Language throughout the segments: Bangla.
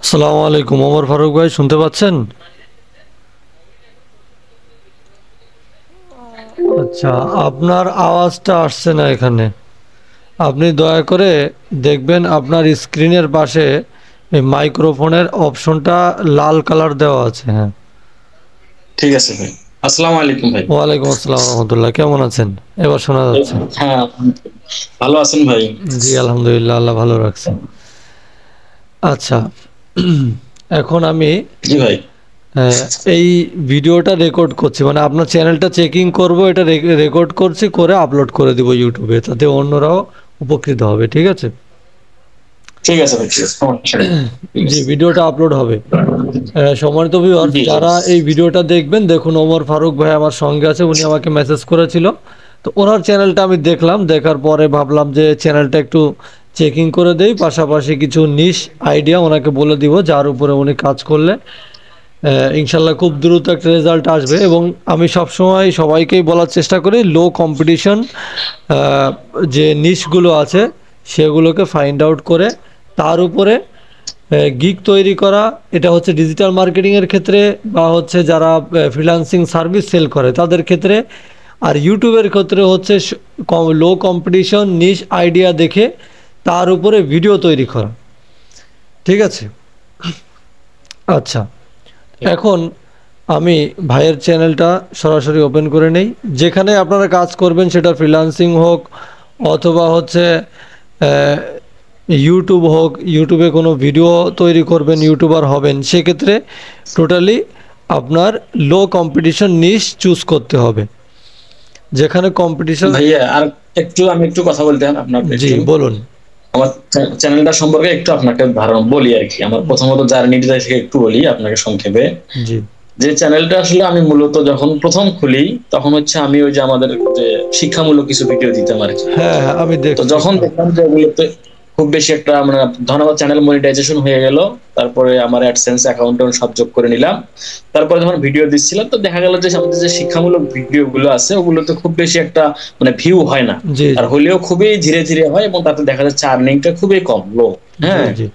আসসালামু আলাইকুম ওমর ফারুক ভাই, শুনতে পাচ্ছেন? আচ্ছা, আপনার আওয়াজটা আসছে না এখানে। আপনি দয়া করে দেখবেন আপনার স্ক্রিনের পাশে এই মাইক্রোফোনের অপশনটা লাল কালার দেওয়া আছে। হ্যাঁ, ঠিক আছে ভাই। আসসালামু আলাইকুম ভাই। ওয়ালাইকুম আসসালাম রহমতুল্লাহ, কেমন আছেন? এবার শোনা যাচ্ছে। হ্যাঁ, ভালো আছেন ভাই? জি আলহামদুলিল্লাহ, আল্লাহ ভালো রাখছে। আচ্ছা, এখন আমি জি ভাই। হ্যাঁ, এই ভিডিওটা রেকর্ড করছি, মানে আপনার চ্যানেলটা চেকিং করব, এটা রেকর্ড করছি, করে আপলোড করে দিব ইউটিউবে, তাতে অন্যরাও উপকৃত হবে। ঠিক আছে? ঠিক আছে ভাই, ঠিক আছে, সমস্যা নেই। ঠিক জি, আছে। ভিডিওটা আপলোড হবে। সম্মানিত ভিউয়ার্স, জি জি। যারা এই ভিডিওটা দেখবেন, দেখুন ওমর ফারুক ভাই আমার সঙ্গে আছে, উনি আমাকে মেসেজ করেছিল। তো ওনার চ্যানেলটা আমি দেখলাম, দেখার পরে ভাবলাম যে চ্যানেলটা একটু চেকিং করে দেই, পাশাপাশি কিছু নিশ আইডিয়া ওনাকে বলে দিব, যার উপরে উনি কাজ করলে ইনশাল্লাহ খুব দ্রুত একটা রেজাল্ট আসবে। এবং আমি সবসময় সবাইকেই বলার চেষ্টা করি, লো কম্পিটিশন যে নিশগুলো আছে সেগুলোকে ফাইন্ড আউট করে তার উপরে গিগ তৈরি করা। এটা হচ্ছে ডিজিটাল মার্কেটিংয়ের ক্ষেত্রে, বা হচ্ছে যারা ফ্রিল্যান্সিং সার্ভিস সেল করে তাদের ক্ষেত্রে। আর ইউটিউবের ক্ষেত্রে হচ্ছে লো কম্পিটিশন নিশ আইডিয়া দেখে তার উপরে ভিডিও তৈরি করা। ঠিক আছে? আচ্ছা, এখন আমি ভাইয়ের চ্যানেলটা সরাসরি ওপেন করে নেই। যেখানে আপনারা কাজ করবেন, সেটা ফ্রিল্যান্সিং হোক অথবা হচ্ছে ইউটিউব হোক, ইউটিউবে কোনো ভিডিও তৈরি করবেন, ইউটিউবার হবেন, সেক্ষেত্রে টোটালি আপনার লো কম্পিটিশন নিশ চুজ করতে হবে, যেখানে কম্পিটিশন। ভাইয়া আর আমি একটু কথা বলতে আপনার জি একটু বলুন। আমার চ্যানেলটা সম্পর্কে একটু আপনাকে ধারণা বলি আর কি। আমার প্রথমত জার্নিটা থেকে একটু বলি আপনাকে সংক্ষেপে। জি। যে চ্যানেলটা আসলে আমি মূলত যখন প্রথম খুলি, তখন হচ্ছে আমি ওই যে আমাদের যে শিক্ষামূলক কিছু ভিডিও দিতাম আর কি। হ্যাঁ হ্যাঁ, আমি তো দেখছি। যখন দেখলাম যে ওগুলোতে খুব বেশি একটা মানে ধন্যবাদ, চ্যানেল মনিটাইজেশন হয়ে গেল, তারপরে আমার অ্যাডসেন্স অ্যাকাউন্টে সব যোগ করে নিলাম। তারপরে যখন ভিডিও দিচ্ছিলাম, তো দেখা গেল যে আমাদের যে শিক্ষামূলক ভিডিও গুলো আছে ওগুলোতে খুব বেশি একটা মানে ভিউ হয় না। জি আর জি হলেও খুবই ধীরে ধীরে হয়, এবং তাতে দেখা যাচ্ছে আর্নিংটা খুবই কম, লো। জি হ্যাঁ। জি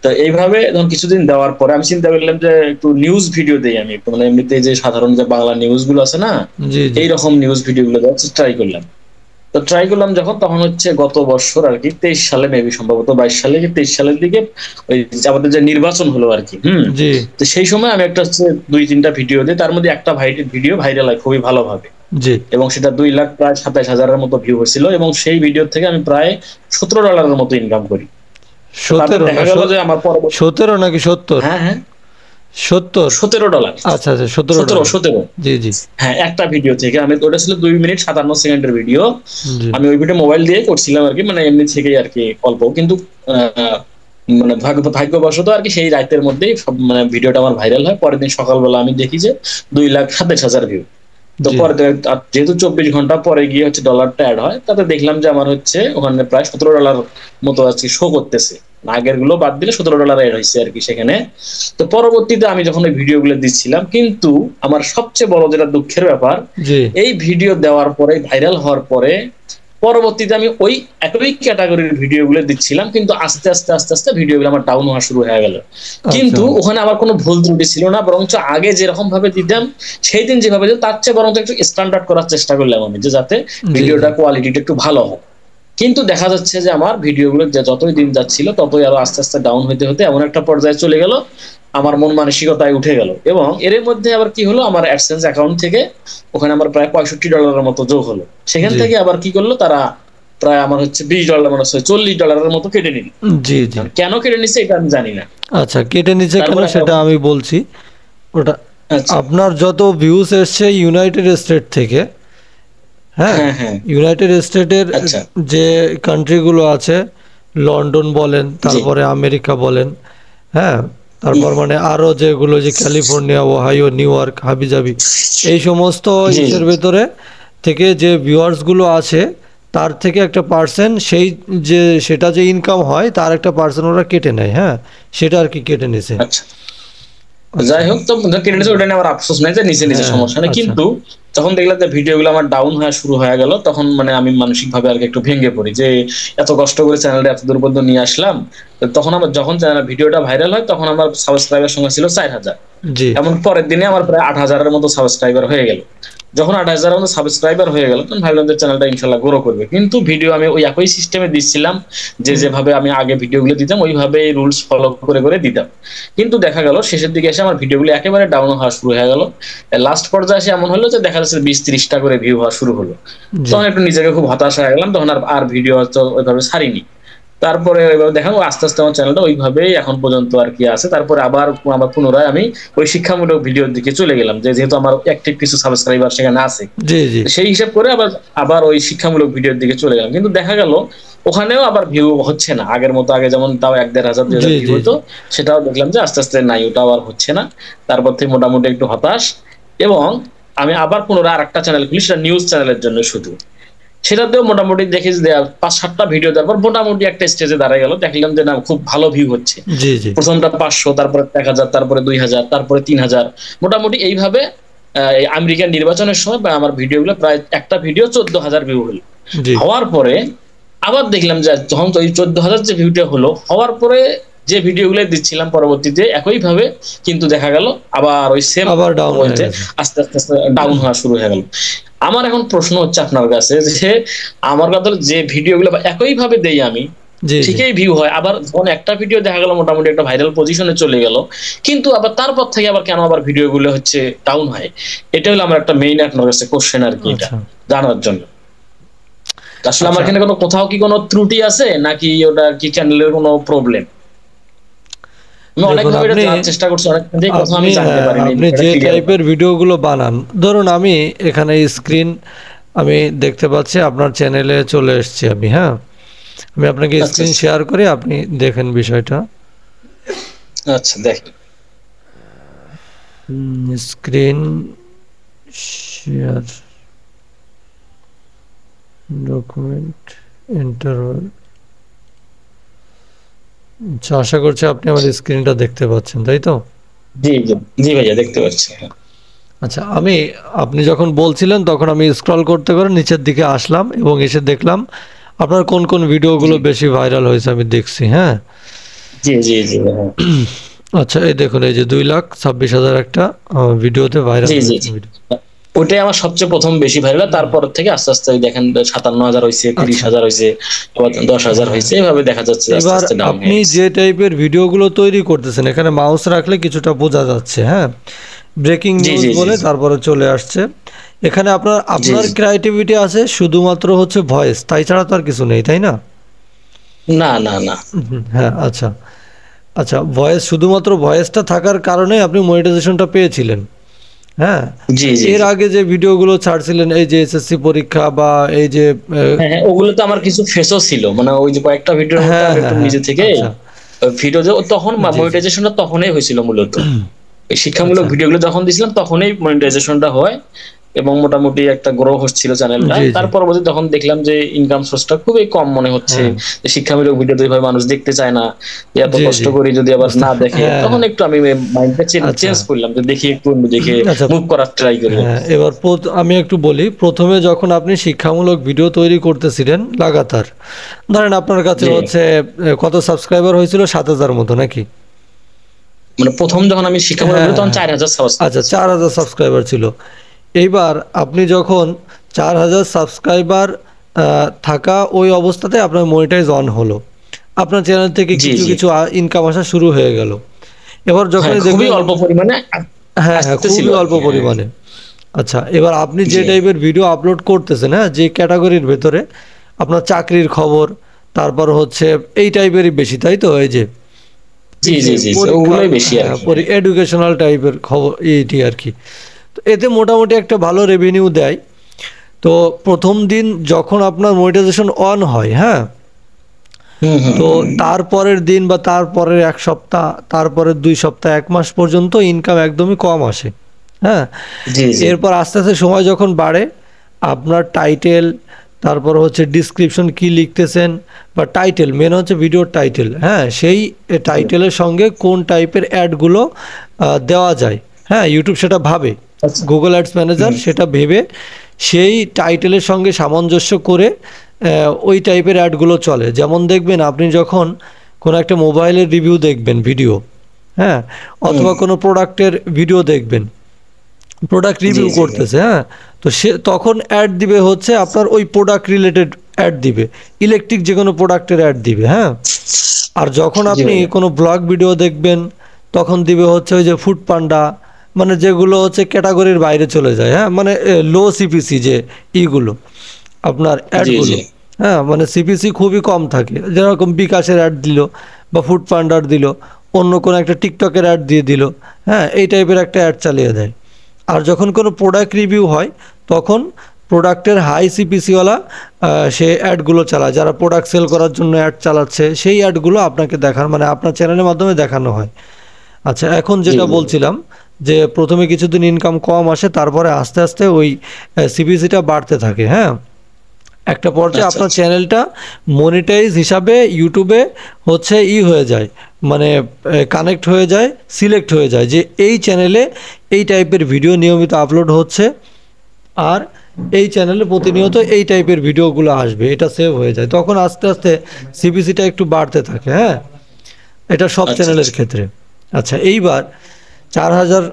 তো এইভাবে যখন কিছুদিন দেওয়ার পরে আমি চিন্তা করলাম যে একটু নিউজ ভিডিও দেই আমি একটু, মানে এমনিতে যে সাধারণ যে বাংলা নিউজ গুলো আছে না, জি জি এইরকম নিউজ ভিডিও গুলো দেওয়ার ট্রাই করলাম। তো ট্রাই করলাম যখন, তখন হচ্ছে গত বছর আর কি 23 সালে, মেবি সম্ভবত 22 সালে কি 23 সালের দিকে ওই যে আমাদের যে নির্বাচন হলো আর কি। জি তো সেই সময় আমি একটা হচ্ছে 2-3টা ভিডিও দিই, তার মধ্যে একটা ভিডিও ভাইরাল হয় খুবই ভালোভাবে, জি। এবং সেটা 2 লাখ প্রায় 27,000-এর মতো ভিউ হয়েছিল, এবং সেই ভিডিও থেকে আমি প্রায় $17 মতো ইনকাম করি। তো তাতে 17 না দেখা গেল যে আমার পরবর্তী 17 নাকি 70? হ্যাঁ হ্যাঁ 70। $17। আচ্ছা আচ্ছা, 17 সতেরো ডলার সতেরো জি জি হ্যাঁ, একটা ভিডিও থেকে আমি, ওটা ছিল 2 মিনিট 57 সেকেন্ডের ভিডিও। জি আমি ওই ভিডিও মোবাইল দিয়ে করছিলাম আর কি, মানে এমনি থেকেই আর কি অল্প, কিন্তু আহ, মানে ভাগ্যবশত আর কি সেই রাতের মধ্যেই সব মানে ভিডিওটা আমার ভাইরাল হয়। পরের দিন সকালবেলা আমি দেখি যে 2,27,000 ভিউ। তো জি পরে যেহেতু 24 ঘন্টা পরে গিয়ে হচ্ছে ডলারটা অ্যাড হয়, তাতে দেখলাম যে আমার হচ্ছে ওখানে প্রায় $17 মতো আজকে শো করতেছে। আগের গুলো বাদ দিলে $17 অ্যাড হয়েছে আর কি সেখানে। তো পরবর্তীতে আমি যখন ওই ভিডিও গুলো দিচ্ছিলাম, কিন্তু আমার সবচেয়ে বড় যেটা দুঃখের ব্যাপার, জি। এই ভিডিও দেওয়ার পরে, ভাইরাল হওয়ার পরে, পরবর্তীতে আমি ওই একই ক্যাটাগরির ভিডিও গুলো দিচ্ছিলাম, কিন্তু আস্তে আস্তে আস্তে আস্তে ভিডিও গুলো আমার ডাউন হওয়া শুরু হয়ে গেল। আচ্ছা। কিন্তু ওখানে আমার কোনো ভুল ত্রুটি ছিল না, বরঞ্চ আগে যেরকম ভাবে দিতাম, সেই দিন যেভাবে দিতাম তার চেয়ে বরঞ্চ একটু স্ট্যান্ডার্ড করার চেষ্টা করলাম আমি, যে যাতে জি জি ভিডিওটা কোয়ালিটিটা একটু ভালো হয়। কিন্তু দেখা যাচ্ছে যে আমার ভিডিওগুলো যতই দিন যাচ্ছিল, ততই আরো আস্তে আস্তে ডাউন হইতে হতে এমন একটা পর্যায়ে চলে গেল, আমার মন মানসিকতায় উঠে গেল। এবং এর মধ্যে আবার কি হলো, আমার অ্যাডসেন্স অ্যাকাউন্ট থেকে ওখানে আমার প্রায় $65 মতো যোগ হলো। সেখান জি থেকে আবার কি করলো তারা, প্রায় আমার হচ্ছে $20 মানে $40 মতো কেটে নিল। জি জি। কেন কেটে নিচ্ছে এটা আমি জানি না। আচ্ছা, কেটে নিচে কেন তারপরে সেটা আমি বলছি। ওটা আচ্ছা। আপনার যত ভিউজ এসছে ইউনাইটেড স্টেট থেকে, হ্যাঁ, হ্যাঁ হ্যাঁ। ইউনাইটেড স্টেটের আচ্ছা। যে কান্ট্রিগুলো আছে, লন্ডন বলেন, জি। তারপরে আমেরিকা বলেন, হ্যাঁ, হুম, তারপর মানে আরও যেগুলো, যে ক্যালিফোর্নিয়া, ওহাইও, নিউ ইয়র্ক, হাবিজাবি, এই সমস্ত জি জি। ইসের ভেতরে থেকে যে ভিউয়ার্সগুলো আছে, তার থেকে একটা পার্সেন্ট, সেই যে সেটা যে ইনকাম হয় তার একটা পার্সেন্ট ওরা কেটে নেয়। হ্যাঁ, সেটা আর কি কেটে নিছে। আচ্ছা, আচ্ছা। যাই হোক, তো কেটে নিচ্ছে, ওটা নিয়ে আমার আফসোস নাই, যে নিচে নিচে হ্যাঁ সমস্যা নেই। আচ্ছা। কিন্তু যখন দেখলাম যে ভিডিওগুলো আমার ডাউন হওয়া শুরু হয়ে গেল, তখন মানে আমি মানসিকভাবে আর কি একটু ভেঙে পড়ি যে এত কষ্ট করে চ্যানেলটা এত দূর পর্যন্ত নিয়ে আসলাম। তো তখন আমার যখন চ্যানেল ভিডিওটা ভাইরাল হয় তখন আমার সাবস্ক্রাইবার সংখ্যা ছিল 4,000। জি এমন পরের দিনে আমার প্রায় 8,000-এর মতো সাবস্ক্রাইবার হয়ে গেল। যখন 8,000-এর মতো সাবস্ক্রাইবার হয়ে গেল তখন ভাবলাম যে চ্যানেলটা ইনশাল্লাহ গ্রো করবে, কিন্তু ভিডিও আমি ওই একই সিস্টেমে দিচ্ছিলাম, যে যেভাবে আমি আগে ভিডিওগুলো দিতাম ওইভাবে রুলস ফলো করে করে দিতাম। কিন্তু দেখা গেল শেষের দিকে এসে আমার ভিডিওগুলো একেবারে ডাউন হওয়া শুরু হয়ে গেল। লাস্ট পর্যায়ে এসে এমন হলো যে দেখা যাচ্ছে 20-30টা করে ভিউ হওয়া শুরু হলো। জি তখন একটু নিজেকে খুব হতাশ হয়ে গেলাম, তখন আর আর ভিডিও তো ওইভাবে ছাড়িনি। তারপরে ওইভাবে দেখেন আস্তে আস্তে আমার চ্যানেলটা ওইভাবেই এখন পর্যন্ত আর কি আছে। তারপরে আবার আবার পুনরায় আমি ওই শিক্ষামূলক ভিডিওর দিকে চলে গেলাম, যে যেহেতু আমার অ্যাক্টিভ কিছু সাবস্ক্রাইবার সেখানে আছে, জি জি সেই হিসাব করে আবার আবার ওই শিক্ষামূলক ভিডিওর দিকে চলে গেলাম। কিন্তু দেখা গেল ওখানেও আবার ভিউ হচ্ছে না আগের মতো, আগে যেমন তাও 1,500 জি 2,000 ভিউ জি হতো, সেটাও দেখলাম যে আস্তে আস্তে নাই, ওটাও আর হচ্ছে না। তারপর থেকে মোটামুটি একটু হতাশ, এবং আমি আবার পুনরায় আরেকটা চ্যানেল খুলি, সেটা নিউজ চ্যানেলের জন্য শুধু। সেটাতেও মোটামুটি দেখি যে 5-7টা ভিডিও দেওয়ার পর মোটামুটি একটা স্টেজে দাঁড়ায় গেল, দেখলাম যে না খুব ভালো ভিউ হচ্ছে। জি জি প্রথমটা 500, তারপরে 1,000, তারপরে 2,000, তারপরে 3,000, মোটামুটি এইভাবে এই আমেরিকান নির্বাচনের সময় বা আমার ভিডিওগুলো প্রায় একটা ভিডিও 14,000 ভিউ হলো। জি হওয়ার পরে আবার দেখলাম যে যখন ওই 14,000 যে ভিউটা হলো, হওয়ার পরে যে ভিডিওগুলো দিচ্ছিলাম পরবর্তীতে একইভাবে, কিন্তু দেখা গেল আবার ওই সেম আবার ডাউন হয়ে পয়েন্টে গেছে। আস্তে আস্তে আস্তে ডাউন হওয়া শুরু হয়ে গেল। আমার এখন প্রশ্ন হচ্ছে আপনার কাছে, যে আমার কাছে যে ভিডিওগুলো একইভাবে দেই আমি, জি জি ঠিকই ভিউ হয়, আবার যখন একটা ভিডিও দেখা গেল মোটামুটি একটা ভাইরাল পজিশনে চলে গেল, কিন্তু আবার তারপর থেকে আবার কেন আবার ভিডিওগুলো হচ্ছে ডাউন হয়? এটা হলো আমার একটা মেইন আপনার কাছে কোশ্চেন আর কি, এটা আচ্ছা জানার জন্য। আসলে আমার আচ্ছা এখানে কোনো কোথাও কি কোনো ত্রুটি আছে, নাকি ওটা কি চ্যানেলের কোনো প্রবলেম? আমি দেখুন অনেকভাবে এটা আপনি জানার চেষ্টা করছি, অনেক যে কোথাও আপনি আমি জানতে হ্যাঁ, পারিনি আপনি বিষয়টা যে ক্লিয়ার টাইপের করেন। ভিডিওগুলো বানান, ধরুন আমি এখানে স্ক্রিন আমি দেখতে পাচ্ছি, আপনার চ্যানেলে চলে এসেছি আমি, হ্যাঁ আমি আপনাকে আচ্ছা স্ক্রিন আচ্ছা শেয়ার করি, আপনি দেখেন বিষয়টা। আচ্ছা, দেখ। Screen share, document, interval. আচ্ছা, আশা করছি আপনি আমার স্ক্রিনটা দেখতে পাচ্ছেন, তাই তো? জি জি, জি ভাইয়া দেখতে পাচ্ছি, হ্যাঁ। আচ্ছা, আপনি যখন বলছিলেন তখন আমি স্ক্রল করতে করে নিচের দিকে আসলাম এবং এসে দেখলাম আপনার কোন কোন ভিডিওগুলো জি বেশি ভাইরাল হয়েছে আমি দেখছি, হ্যাঁ। জি জি জি, হ্যাঁ। আচ্ছা, এই দেখুন, এই যে 2,26,000 একটা ভিডিওতে ভাইরাল জি জি হয়েছে জি, ভিডিও। ওটাই আমার সবচেয়ে প্রথম বেশি ভাইরাল। তারপর থেকে আস্তে আস্তে ওই দেখেন 57,000 হয়েছে, আচ্ছা 30,000 হয়েছে, আবার 10,000 হ্যাঁ, হয়েছে, এভাবে দেখা যাচ্ছে আস্তে এবার আস্তে ডাউন হয়ে আপনি গেছে। যে টাইপের ভিডিওগুলো তৈরি করতেছেন এখানে মাউস রাখলে কিছুটা বোঝা যাচ্ছে, হ্যাঁ। ব্রেকিং জি নিউজ জি জি বলে তারপরে চলে আসছে। এখানে আপনার জি আপনার জি, ক্রিয়েটিভিটি আছে শুধুমাত্র হচ্ছে ভয়েস, তাই ছাড়া তো আর কিছু নেই, তাই না? না না না, হ্যাঁ আচ্ছা আচ্ছা, ভয়েস, শুধুমাত্র ভয়েসটা থাকার কারণে আপনি মনিটাইজেশনটা পেয়েছিলেন, হ্যাঁ। জি জি এর জি, আগে যে ভিডিওগুলো ছাড়ছিলেন, এই যে এসএসসি পরীক্ষা বা এই যে হ্যাঁ হ্যাঁ, ওগুলো তো আমার কিছু ফেসও ছিল, মানে ওই যে কয়েকটা ভিডিওর মধ্যে হ্যাঁ আমি হ্যাঁ একটু হ্যাঁ নিজে থেকে আচ্ছা ভিডিও, তখন জি জি মনিটাইজেশনটা তখনই হয়েছিল মূলত। এই শিক্ষামূলক আচ্ছা ভিডিওগুলো যখন দিছিলাম তখনই মনিটাইজেশনটা হয়, এবং মোটামুটি একটা গ্রো হচ্ছিল চ্যানেলটা। জি জি তার পরবর্তী যখন দেখলাম যে ইনকাম সোর্সটা খুবই কম মনে হচ্ছে, হ্যাঁ যে শিক্ষামূলক ভিডিও তো এইভাবে মানুষ দেখতে চায় না, যে এত জি কষ্ট জি করি যদি আবার বুঝতে না দেখে, হ্যাঁ তখন একটু আমি মাইন্ডটা আচ্ছা চেঞ্জ করলাম, যে দেখি একটু দেখে আচ্ছা মুভ করার ট্রাই করি। হ্যাঁ, এবার আমি একটু বলি, প্রথমে যখন আপনি শিক্ষামূলক ভিডিও তৈরি করতেছিলেন লাগাতার, ধরেন আপনার কাছে জি, হচ্ছে কত সাবস্ক্রাইবার হয়েছিল, 7,000 মতো নাকি? মানে প্রথম যখন আমি শিক্ষামূলক হ্যাঁ ভিডিও তখন হ্যাঁ 4,000 আচ্ছা, সাবস্ক্রাইবার ছিল। 4,000 সাবস্ক্রাইবার ছিল। এইবার আপনি যখন 4,000 সাবস্ক্রাইবার থাকা ওই অবস্থাতে আপনার মনিটাইজ অন হলো, আপনার চ্যানেল থেকে জি কিছু জি, কিছু ইনকাম আসা শুরু হয়ে গেল। এবার হ্যাঁ যখনই খুবই দেখবেন, অল্প পরিমাণে হ্যাঁ হ্যাঁ আসতেছিল খুবই আর অল্প কি, হ্যাঁ। পরিমাণে। আচ্ছা, এবার আপনি যে জি টাইপের ভিডিও আপলোড করতেছেন, হ্যাঁ, যে ক্যাটাগরির ভেতরে আপনার চাকরির খবর, তারপর হচ্ছে এই টাইপেরই বেশি, তাই তো? এই যে জি এই যে জি জি জি, পরীক্ষা, ওগুলোই বেশি আর হ্যাঁ, কি, হ্যাঁ। এডুকেশনাল টাইপের খবর এইটি আর কি। তো এতে মোটামুটি একটা ভালো রেভিনিউ দেয়। তো প্রথম দিন যখন আপনার মনিটাইজেশন অন হয়, হ্যাঁ, হুম হুম তো হুম, তারপরের দিন বা তারপরের 1 সপ্তাহ, তারপরের 2 সপ্তাহ, 1 মাস পর্যন্ত ইনকাম একদমই কম আসে, হ্যাঁ। জি জি এরপর আস্তে আস্তে সময় যখন বাড়ে, আপনার টাইটেল, তারপর হচ্ছে ডিসক্রিপশন কি লিখতেছেন, বা টাইটেল, মেন হচ্ছে ভিডিওর টাইটেল, হ্যাঁ, সেই টাইটেলের সঙ্গে কোন টাইপের অ্যাডগুলো দেওয়া যায়, হ্যাঁ, ইউটিউব সেটা ভাবে আচ্ছা। গুগল অ্যাডস ম্যানেজার, সেটা ভেবে সেই টাইটেলের সঙ্গে সামঞ্জস্য করে ওই টাইপের অ্যাডগুলো চলে। যেমন দেখবেন আপনি যখন কোনো একটা মোবাইলের রিভিউ দেখবেন ভিডিও, হ্যাঁ, অথবা কোনো প্রোডাক্টের ভিডিও দেখবেন, প্রোডাক্ট জি রিভিউ জি ভাই। করতেছে, হ্যাঁ, তো সে তখন অ্যাড দিবে হচ্ছে আপনার ওই প্রোডাক্ট রিলেটেড অ্যাড দিবে, ইলেকট্রিক যে কোনো প্রোডাক্টের অ্যাড দিবে, হ্যাঁ। আর যখন জি আপনি ভাইয়া। কোনো ব্লগ ভিডিও দেখবেন তখন দিবে হচ্ছে ওই যে ফুড পান্ডা, মানে যেগুলো হচ্ছে ক্যাটাগরির বাইরে চলে যায়, হ্যাঁ, মানে লো সিপিসি যে ইগুলো আপনার জি অ্যাডগুলো, জি হ্যাঁ, মানে সিপিসি খুবই কম থাকে, যেরকম বিকাশের অ্যাড দিল বা ফুড পান্ডার দিল, অন্য কোনো একটা টিকটকের অ্যাড দিয়ে দিল, হ্যাঁ, এই টাইপের একটা অ্যাড চালিয়ে দেয়। আর যখন কোনো প্রোডাক্ট রিভিউ হয় তখন প্রোডাক্টের হাই সিপিসিওয়ালা সে অ্যাডগুলো চালায়, যারা প্রোডাক্ট সেল করার জন্য অ্যাড চালাচ্ছে সেই অ্যাডগুলো আপনাকে দেখান, মানে আপনার চ্যানেলের মাধ্যমে দেখানো হয়। আচ্ছা, এখন জি যেটা জি। বলছিলাম যে প্রথমে কিছুদিন ইনকাম কম আসে, তারপরে আস্তে আস্তে ওই সিপিসিটা বাড়তে থাকে, হ্যাঁ। একটা পর্যায়ে আচ্ছা আপনার আচ্ছা। চ্যানেলটা মনিটাইজ হিসাবে ইউটিউবে হচ্ছে হয়ে যায়, মানে কানেক্ট হয়ে যায়, সিলেক্ট হয়ে যায় যে এই চ্যানেলে এই টাইপের ভিডিও নিয়মিত আপলোড হচ্ছে, আর এই চ্যানেলে প্রতিনিয়ত এই টাইপের ভিডিওগুলো আসবে, এটা সেভ হয়ে যায়। তখন আস্তে আস্তে সিপিসিটা একটু বাড়তে থাকে, হ্যাঁ, এটা সব আচ্ছা চ্যানেলের আচ্ছা। ক্ষেত্রে। আচ্ছা, এইবার 4,000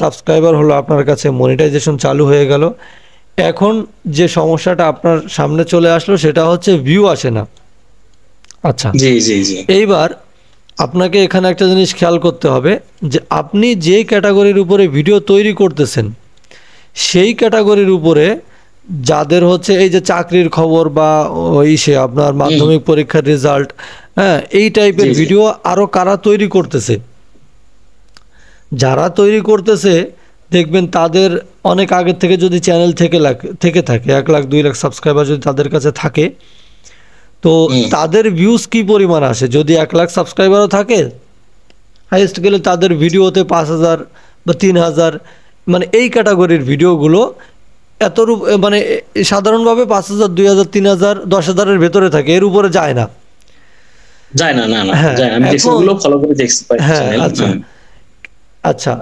সাবস্ক্রাইবার হলো আপনার কাছে, মনিটাইজেশন চালু হয়ে গেল। এখন যে সমস্যাটা আপনার সামনে চলে আসলো সেটা হচ্ছে ভিউ আসে না। আচ্ছা, জি জি জি। এইবার আপনাকে এখানে একটা জিনিস খেয়াল করতে হবে যে আপনি যে ক্যাটাগরির উপরে ভিডিও তৈরি করতেছেন সেই ক্যাটাগরির উপরে যাদের হচ্ছে এই যে চাকরির খবর বা সে আপনার হুম। মাধ্যমিক পরীক্ষার রেজাল্ট, হ্যাঁ, এই টাইপের জি জি। ভিডিও আরও কারা তৈরি করতেছে, যারা তৈরি করতেছে দেখবেন তাদের অনেক আগের থেকে যদি চ্যানেল থেকে থাকে 1 লাখ 2 লাখ সাবস্ক্রাইবার যদি তাদের কাছে থাকে, তো হুম। তাদের ভিউজ কি পরিমাণ আসে, যদি 1 লাখ সাবস্ক্রাইবারও থাকে হাইয়েস্ট গেলে তাদের ভিডিওতে 5,000 বা 3,000, মানে এই ক্যাটাগরির ভিডিওগুলো মানে সাধারণভাবে 5,000 2,000 3,000 10,000-এর ভেতরে থাকে, এর উপরে যায় না। যায় না, না না হ্যাঁ, যায় না। আমি দেখছি, এখন ওগুলো ফলো করে দেখছি হ্যাঁ, চ্যানেল। আচ্ছা আচ্ছা,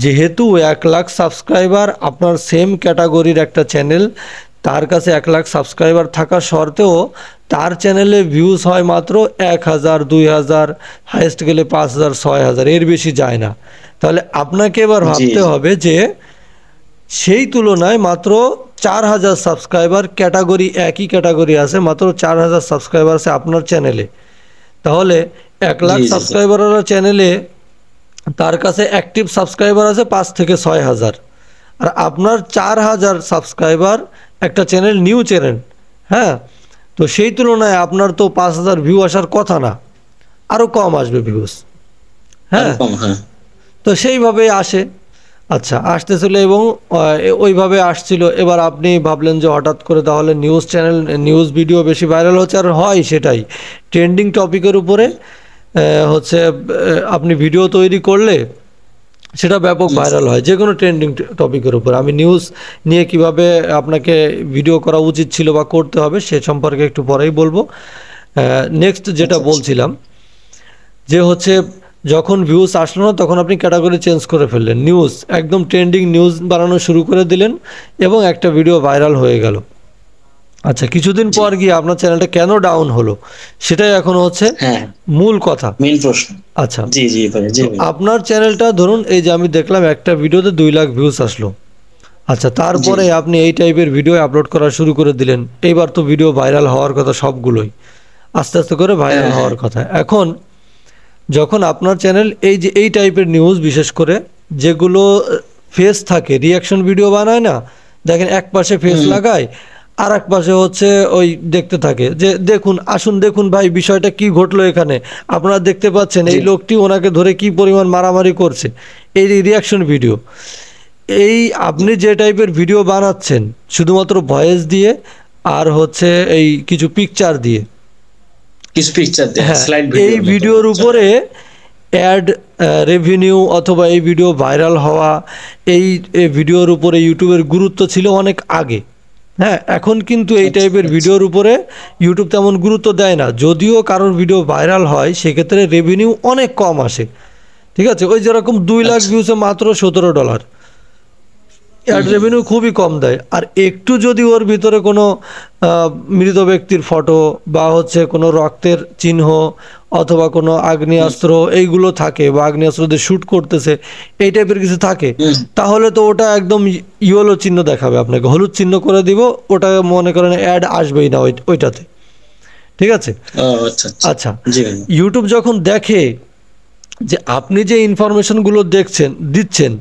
যেহেতু 1 লাখ সাবস্ক্রাইবার আপনার সেম ক্যাটাগরির একটা চ্যানেল, তার কাছে 1 লাখ সাবস্ক্রাইবার থাকা সত্ত্বেও তার চ্যানেলে ভিউজ হয় মাত্র 1,000 2,000, হাইয়েস্ট গেলে 5,000 6,000, এর বেশি যায় না। তাহলে আপনাকে এবার জি ভাবতে জি। হবে যে সেই তুলনায় মাত্র 4,000 সাবস্ক্রাইবার ক্যাটাগরি, একই ক্যাটাগরি আছে, মাত্র 4,000 সাবস্ক্রাইবার আছে আপনার চ্যানেলে। তাহলে 1 লাখ জি জি জি। সাবস্ক্রাইবারওয়ালা চ্যানেলে তার কাছে অ্যাক্টিভ সাবস্ক্রাইবার আছে 5 থেকে 6,000, আর আপনার 4,000 সাবস্ক্রাইবার, একটা চ্যানেল নিউ চ্যানেল, হ্যাঁ, তো সেই তুলনায় আপনার তো 5,000 ভিউ আসার কথা না, আরও কম আসবে ভিউজ, আরো হ্যাঁ। কম, হ্যাঁ। তো সেইভাবেই আসে। আচ্ছা, আসতেছিল এবং ওইভাবে আসছিল। এবার আপনি ভাবলেন যে হঠাৎ করে তাহলে নিউজ চ্যানেল, নিউজ ভিডিও বেশি ভাইরাল হচ্ছে, আর হয় সেটাই ট্রেন্ডিং টপিকের উপরে হচ্ছে আপনি ভিডিও তৈরি করলে সেটা ব্যাপক হুম। ভাইরাল হয়, যে কোনো ট্রেন্ডিং টপিকের উপর। আমি নিউজ নিয়ে কিভাবে আপনাকে ভিডিও করা উচিত ছিল বা করতে হবে সে সম্পর্কে একটু পরেই বলবো। নেক্সট যেটা আচ্ছা আচ্ছা। বলছিলাম যে হচ্ছে যখন ভিউজ আসলো না তখন আপনি ক্যাটাগরি চেঞ্জ করে ফেললেন, নিউজ একদম ট্রেন্ডিং নিউজ বানানো শুরু করে দিলেন এবং একটা ভিডিও ভাইরাল হয়ে গেল। আচ্ছা, কিছুদিন জি। পর গিয়ে আপনার চ্যানেলটা কেন ডাউন হলো সেটাই এখন হচ্ছে হ্যাঁ, মূল কথা। মেইন প্রশ্ন। আচ্ছা, জি জি ভাই, জি তো ভাই। আপনার চ্যানেলটা ধরুন এই যে আমি দেখলাম একটা ভিডিওতে 2 লাখ ভিউজ আসলো। আচ্ছা, জি তারপরে জি। আপনি এই টাইপের ভিডিও আপলোড করা শুরু করে দিলেন, এইবার তো ভিডিও ভাইরাল হওয়ার কথা সবগুলোই, আস্তে আস্তে করে ভাইরাল হ্যাঁ হ্যাঁ। হওয়ার কথা। এখন যখন আপনার চ্যানেল এই যে এই টাইপের নিউজ, বিশেষ করে যেগুলো ফেস থাকে, রিয়াকশন ভিডিও বানায় না, দেখেন এক পাশে ফেস হুম। লাগায় আর এক পাশে হচ্ছে ওই দেখতে থাকে যে দেখুন, আসুন দেখুন ভাই বিষয়টা কি ঘটলো এখানে, আপনারা দেখতে পাচ্ছেন জি। এই লোকটি ওনাকে ধরে কি পরিমাণ মারামারি করছে, এই রিয়াকশন ভিডিও। এই আপনি যে টাইপের ভিডিও বানাচ্ছেন শুধুমাত্র ভয়েস দিয়ে আর হচ্ছে এই কিছু পিকচার দিয়ে, কিছু পিকচার দেয়, হ্যাঁ, স্লাইড এই ভিডিওর মতো ভিডিওর চলে। উপরে অ্যাড রেভিনিউ অথবা এই ভিডিও ভাইরাল হওয়া, এই ভিডিওর উপরে ইউটিউবের গুরুত্ব ছিল অনেক আগে, হ্যাঁ। এখন কিন্তু এই আচ্ছা টাইপের আচ্ছা। ভিডিওর উপরে ইউটিউব তেমন গুরুত্ব দেয় না, যদিও কারোর ভিডিও ভাইরাল হয় সেক্ষেত্রে রেভিনিউ অনেক কম আসে, ঠিক আছে। ওই যেরকম 2 লাখ আচ্ছা। ভিউসে মাত্র $17, অ্যাড রেভিনিউ খুবই কম দেয়। আর একটু যদি ওর ভিতরে কোনো মৃত ব্যক্তির ফটো বা হচ্ছে কোনো রক্তের চিহ্ন অথবা কোনো আগ্নেয়াস্ত্র এইগুলো থাকে বা আগ্নেয়াস্ত্র দিয়ে শ্যুট করতেছে এই টাইপের কিছু থাকে, তাহলে তো ওটা একদম ইয়েলো চিহ্ন দেখাবে আপনাকে, হলুদ চিহ্ন করে দিব, ওটা মনে করেন অ্যাড আসবেই না ওইটাতে। ঠিক আছে? আচ্ছা, ইউটিউব যখন দেখে যে আপনি যে ইনফরমেশনগুলো দিচ্ছেন,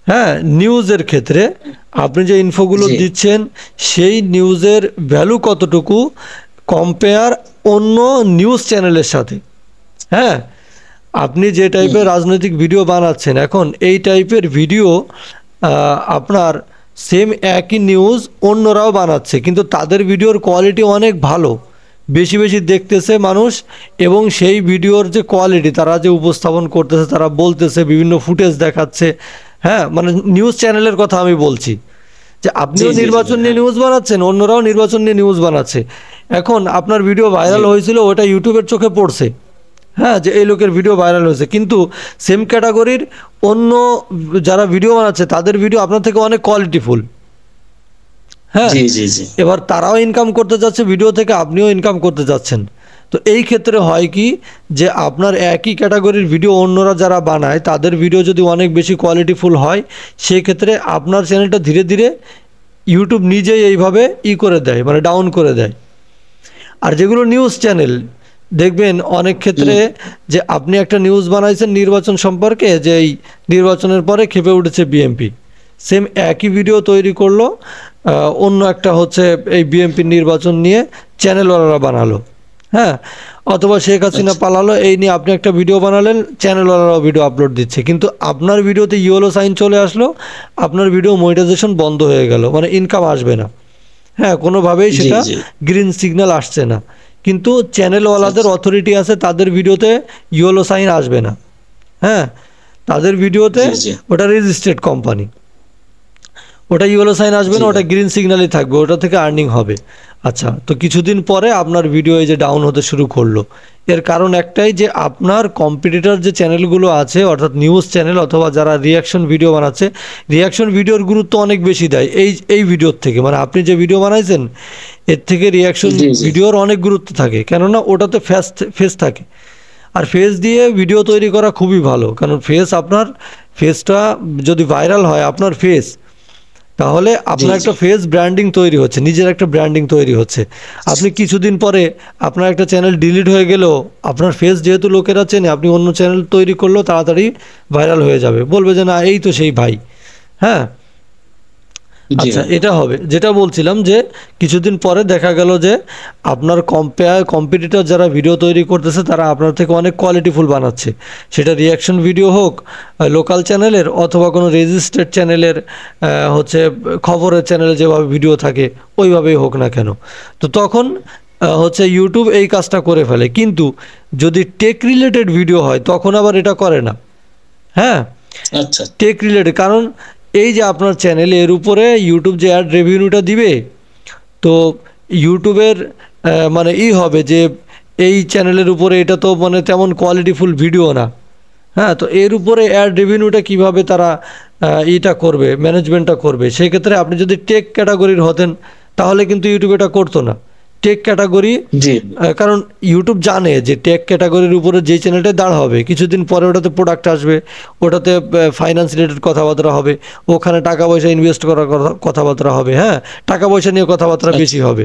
হ্যাঁ, নিউজের ক্ষেত্রে আপনি যে ইনফোগুলো দিচ্ছেন সেই নিউজের ভ্যালু কতটুকু কম্পেয়ার অন্য নিউজ চ্যানেলের সাথে, হ্যাঁ, আপনি যে টাইপের রাজনৈতিক ভিডিও বানাচ্ছেন, এখন এই টাইপের ভিডিও আপনার সেম একই নিউজ অন্যরাও বানাচ্ছে, কিন্তু তাদের ভিডিওর কোয়ালিটি অনেক ভালো, বেশি বেশি দেখতেছে মানুষ, এবং সেই ভিডিওর যে কোয়ালিটি তারা যে উপস্থাপন করতেছে, তারা বলতেছে, বিভিন্ন ফুটেজ দেখাচ্ছে, হ্যাঁ, মানে নিউজ চ্যানেলের কথা আমি বলছি, যে আপনিও নির্বাচন নিয়ে নিউজ বানাচ্ছেন, অন্যরাও নির্বাচন নিয়ে নিউজ বানাচ্ছে। এখন আপনার ভিডিও ভাইরাল হয়েছিল, ওটা ইউটিউবের চোখে পড়ছে, হ্যাঁ, যে এই লোকের ভিডিও ভাইরাল হয়েছে, কিন্তু সেম ক্যাটাগরির অন্য যারা ভিডিও বানাচ্ছে তাদের ভিডিও আপনার থেকে অনেক কোয়ালিটিফুল, হ্যাঁ, এবার তারাও ইনকাম করতে যাচ্ছে ভিডিও থেকে, আপনিও ইনকাম করতে যাচ্ছেন। তো এই ক্ষেত্রে হয় কি, যে আপনার একই ক্যাটাগরির ভিডিও অন্যরা যারা বানায় তাদের ভিডিও যদি অনেক বেশি কোয়ালিটিফুল হয়, সেই ক্ষেত্রে আপনার চ্যানেলটা ধীরে ধীরে ইউটিউব নিজেই এইভাবে করে দেয়, মানে ডাউন করে দেয়। আর যেগুলো নিউজ চ্যানেল দেখবেন অনেক ক্ষেত্রে, যে আপনি একটা নিউজ বানাইছেন নির্বাচন সম্পর্কে, যে এই নির্বাচনের পরে খেপে উঠেছে বিএনপি, সেম একই ভিডিও তৈরি করলো অন্য একটা হচ্ছে এই বিএনপির নির্বাচন নিয়ে চ্যানেলওয়ালারা বানালো, হ্যাঁ, অথবা শেখ হাসিনা পালালো এই নিয়ে আপনি একটা ভিডিও বানালেন, চ্যানেলওয়ালারাও ভিডিও আপলোড দিচ্ছে, কিন্তু আপনার ভিডিওতে ইয়েলো সাইন চলে আসলো, আপনার ভিডিও মনিটাইজেশন বন্ধ হয়ে গেল, মানে ইনকাম আসবে না, হ্যাঁ, কোনোভাবেই সেটা গ্রিন সিগন্যাল আসছে না, কিন্তু চ্যানেলওয়ালাদের অথরিটি আছে, তাদের ভিডিওতে ইয়েলো সাইন আসবে না, হ্যাঁ, তাদের ভিডিওতে ওটা রেজিস্টার্ড কোম্পানি, ওটা ইয়েলো সাইন আসবে না, ওটা গ্রিন সিগন্যালই থাকবে, ওটা থেকে আর্নিং হবে। আচ্ছা, তো কিছুদিন পরে আপনার ভিডিও এই যে ডাউন হতে শুরু করলো, এর কারণ একটাই, যে আপনার কম্পিটিটর যে চ্যানেলগুলো আছে, অর্থাৎ নিউজ চ্যানেল অথবা যারা রিয়াকশন ভিডিও বানাচ্ছে, রিয়াকশন ভিডিওর গুরুত্ব অনেক বেশি দেয় এই ভিডিওর থেকে, মানে আপনি যে ভিডিও বানাইছেন এর থেকে রিয়াকশন ভিডিওর অনেক গুরুত্ব থাকে, কেননা ওটাতে ফেস থাকে, আর ফেস দিয়ে ভিডিও তৈরি করা খুবই ভালো, কারণ আপনার ফেসটা যদি ভাইরাল হয় আপনার ফেস, তাহলে আপনার একটা ফেস ব্র্যান্ডিং তৈরি হচ্ছে, নিজের একটা ব্র্যান্ডিং তৈরি হচ্ছে। আপনি কিছুদিন পরে আপনার একটা চ্যানেল ডিলিট হয়ে গেলেও আপনার ফেস যেহেতু লোকেরা চেনে, আপনি অন্য চ্যানেল তৈরি করলেও তাড়াতাড়ি ভাইরাল হয়ে যাবে, বলবে যে না এই তো সেই ভাই, হ্যাঁ। আচ্ছা, এটা হবে, যেটা বলছিলাম, যে কিছুদিন পরে দেখা গেল যে আপনার কম্পিটিটর যারা ভিডিও তৈরি করতেছে তারা আপনার থেকে অনেক কোয়ালিটিফুল বানাচ্ছে, সেটা রিয়াকশন ভিডিও হোক লোকাল চ্যানেলের অথবা কোনো রেজিস্টার্ড চ্যানেলের, হচ্ছে খবরের চ্যানেলে যেভাবে ভিডিও থাকে ওইভাবেই হোক না কেন। তো তখন হচ্ছে ইউটিউব এই কাজটা করে ফেলে, কিন্তু যদি টেক রিলেটেড ভিডিও হয় তখন আবার এটা করে না, হ্যাঁ, আচ্ছা, টেক রিলেটেড, কারণ এই যে আপনার চ্যানেল, এর উপরে ইউটিউব যে অ্যাড রেভিনিউটা দিবে, তো ইউটিউবের মানে হবে যে এই চ্যানেলের উপরে এটা তো মানে তেমন কোয়ালিটিফুল ভিডিও না, হ্যাঁ, তো এর উপরে অ্যাড রেভিনিউটা কিভাবে তারা এটা করবে, ম্যানেজমেন্টটা করবে। সেই ক্ষেত্রে আপনি যদি টেক ক্যাটাগরির হতেন তাহলে কিন্তু ইউটিউব এটা করতো না, টেক ক্যাটাগরি, কারণ ইউটিউব জানে যে টেক ক্যাটাগরির উপরে যে চ্যানেলটা দাঁড় হবে কিছুদিন পরে ওটাতে প্রোডাক্ট আসবে, ওটাতে ফাইন্যান্স রিলেটেড কথাবার্তা হবে, ওখানে টাকা পয়সা ইনভেস্ট করার কথাবার্তা হবে, হ্যাঁ, টাকা পয়সা নিয়ে কথাবার্তা বেশি হবে,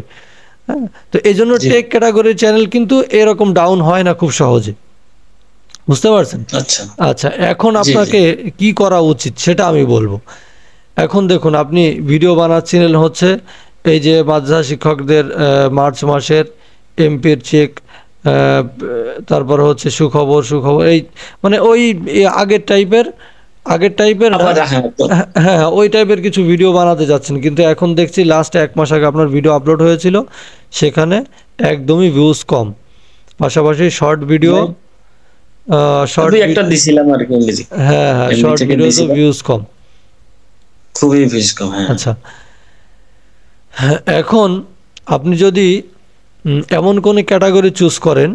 হ্যাঁ। তো এই জন্য টেক ক্যাটাগরির চ্যানেল কিন্তু এরকম ডাউন হয় না খুব সহজে, বুঝতে পারছেন? আচ্ছা, এখন আপনাকে কি করা উচিত সেটা আমি বলবো। এখন দেখুন, আপনি ভিডিও বানাচ্ছিলেন হচ্ছে এই যে মাদ্রাসা শিক্ষকদের মার্চ মাসের এমপির চেক, তারপর হচ্ছে সুখবর, এই মানে ওই আগের টাইপের হ্যাঁ ওই টাইপের কিছু ভিডিও বানাতে যাচ্ছেন, কিন্তু এখন দেখছি লাস্ট 1 মাস আগে আপনার ভিডিও আপলোড হয়েছিল, সেখানে একদমই ভিউজ কম, পাশাপাশি শর্ট ভিডিও, একটা দিছিলাম আর কি ইংরেজি, হ্যাঁ শর্ট ভিডিওতে ভিউজ কম, খুবই ভিউজ কম, হ্যাঁ। আচ্ছা, এখন আপনি যদি এমন কোন ক্যাটাগরি চুজ করেন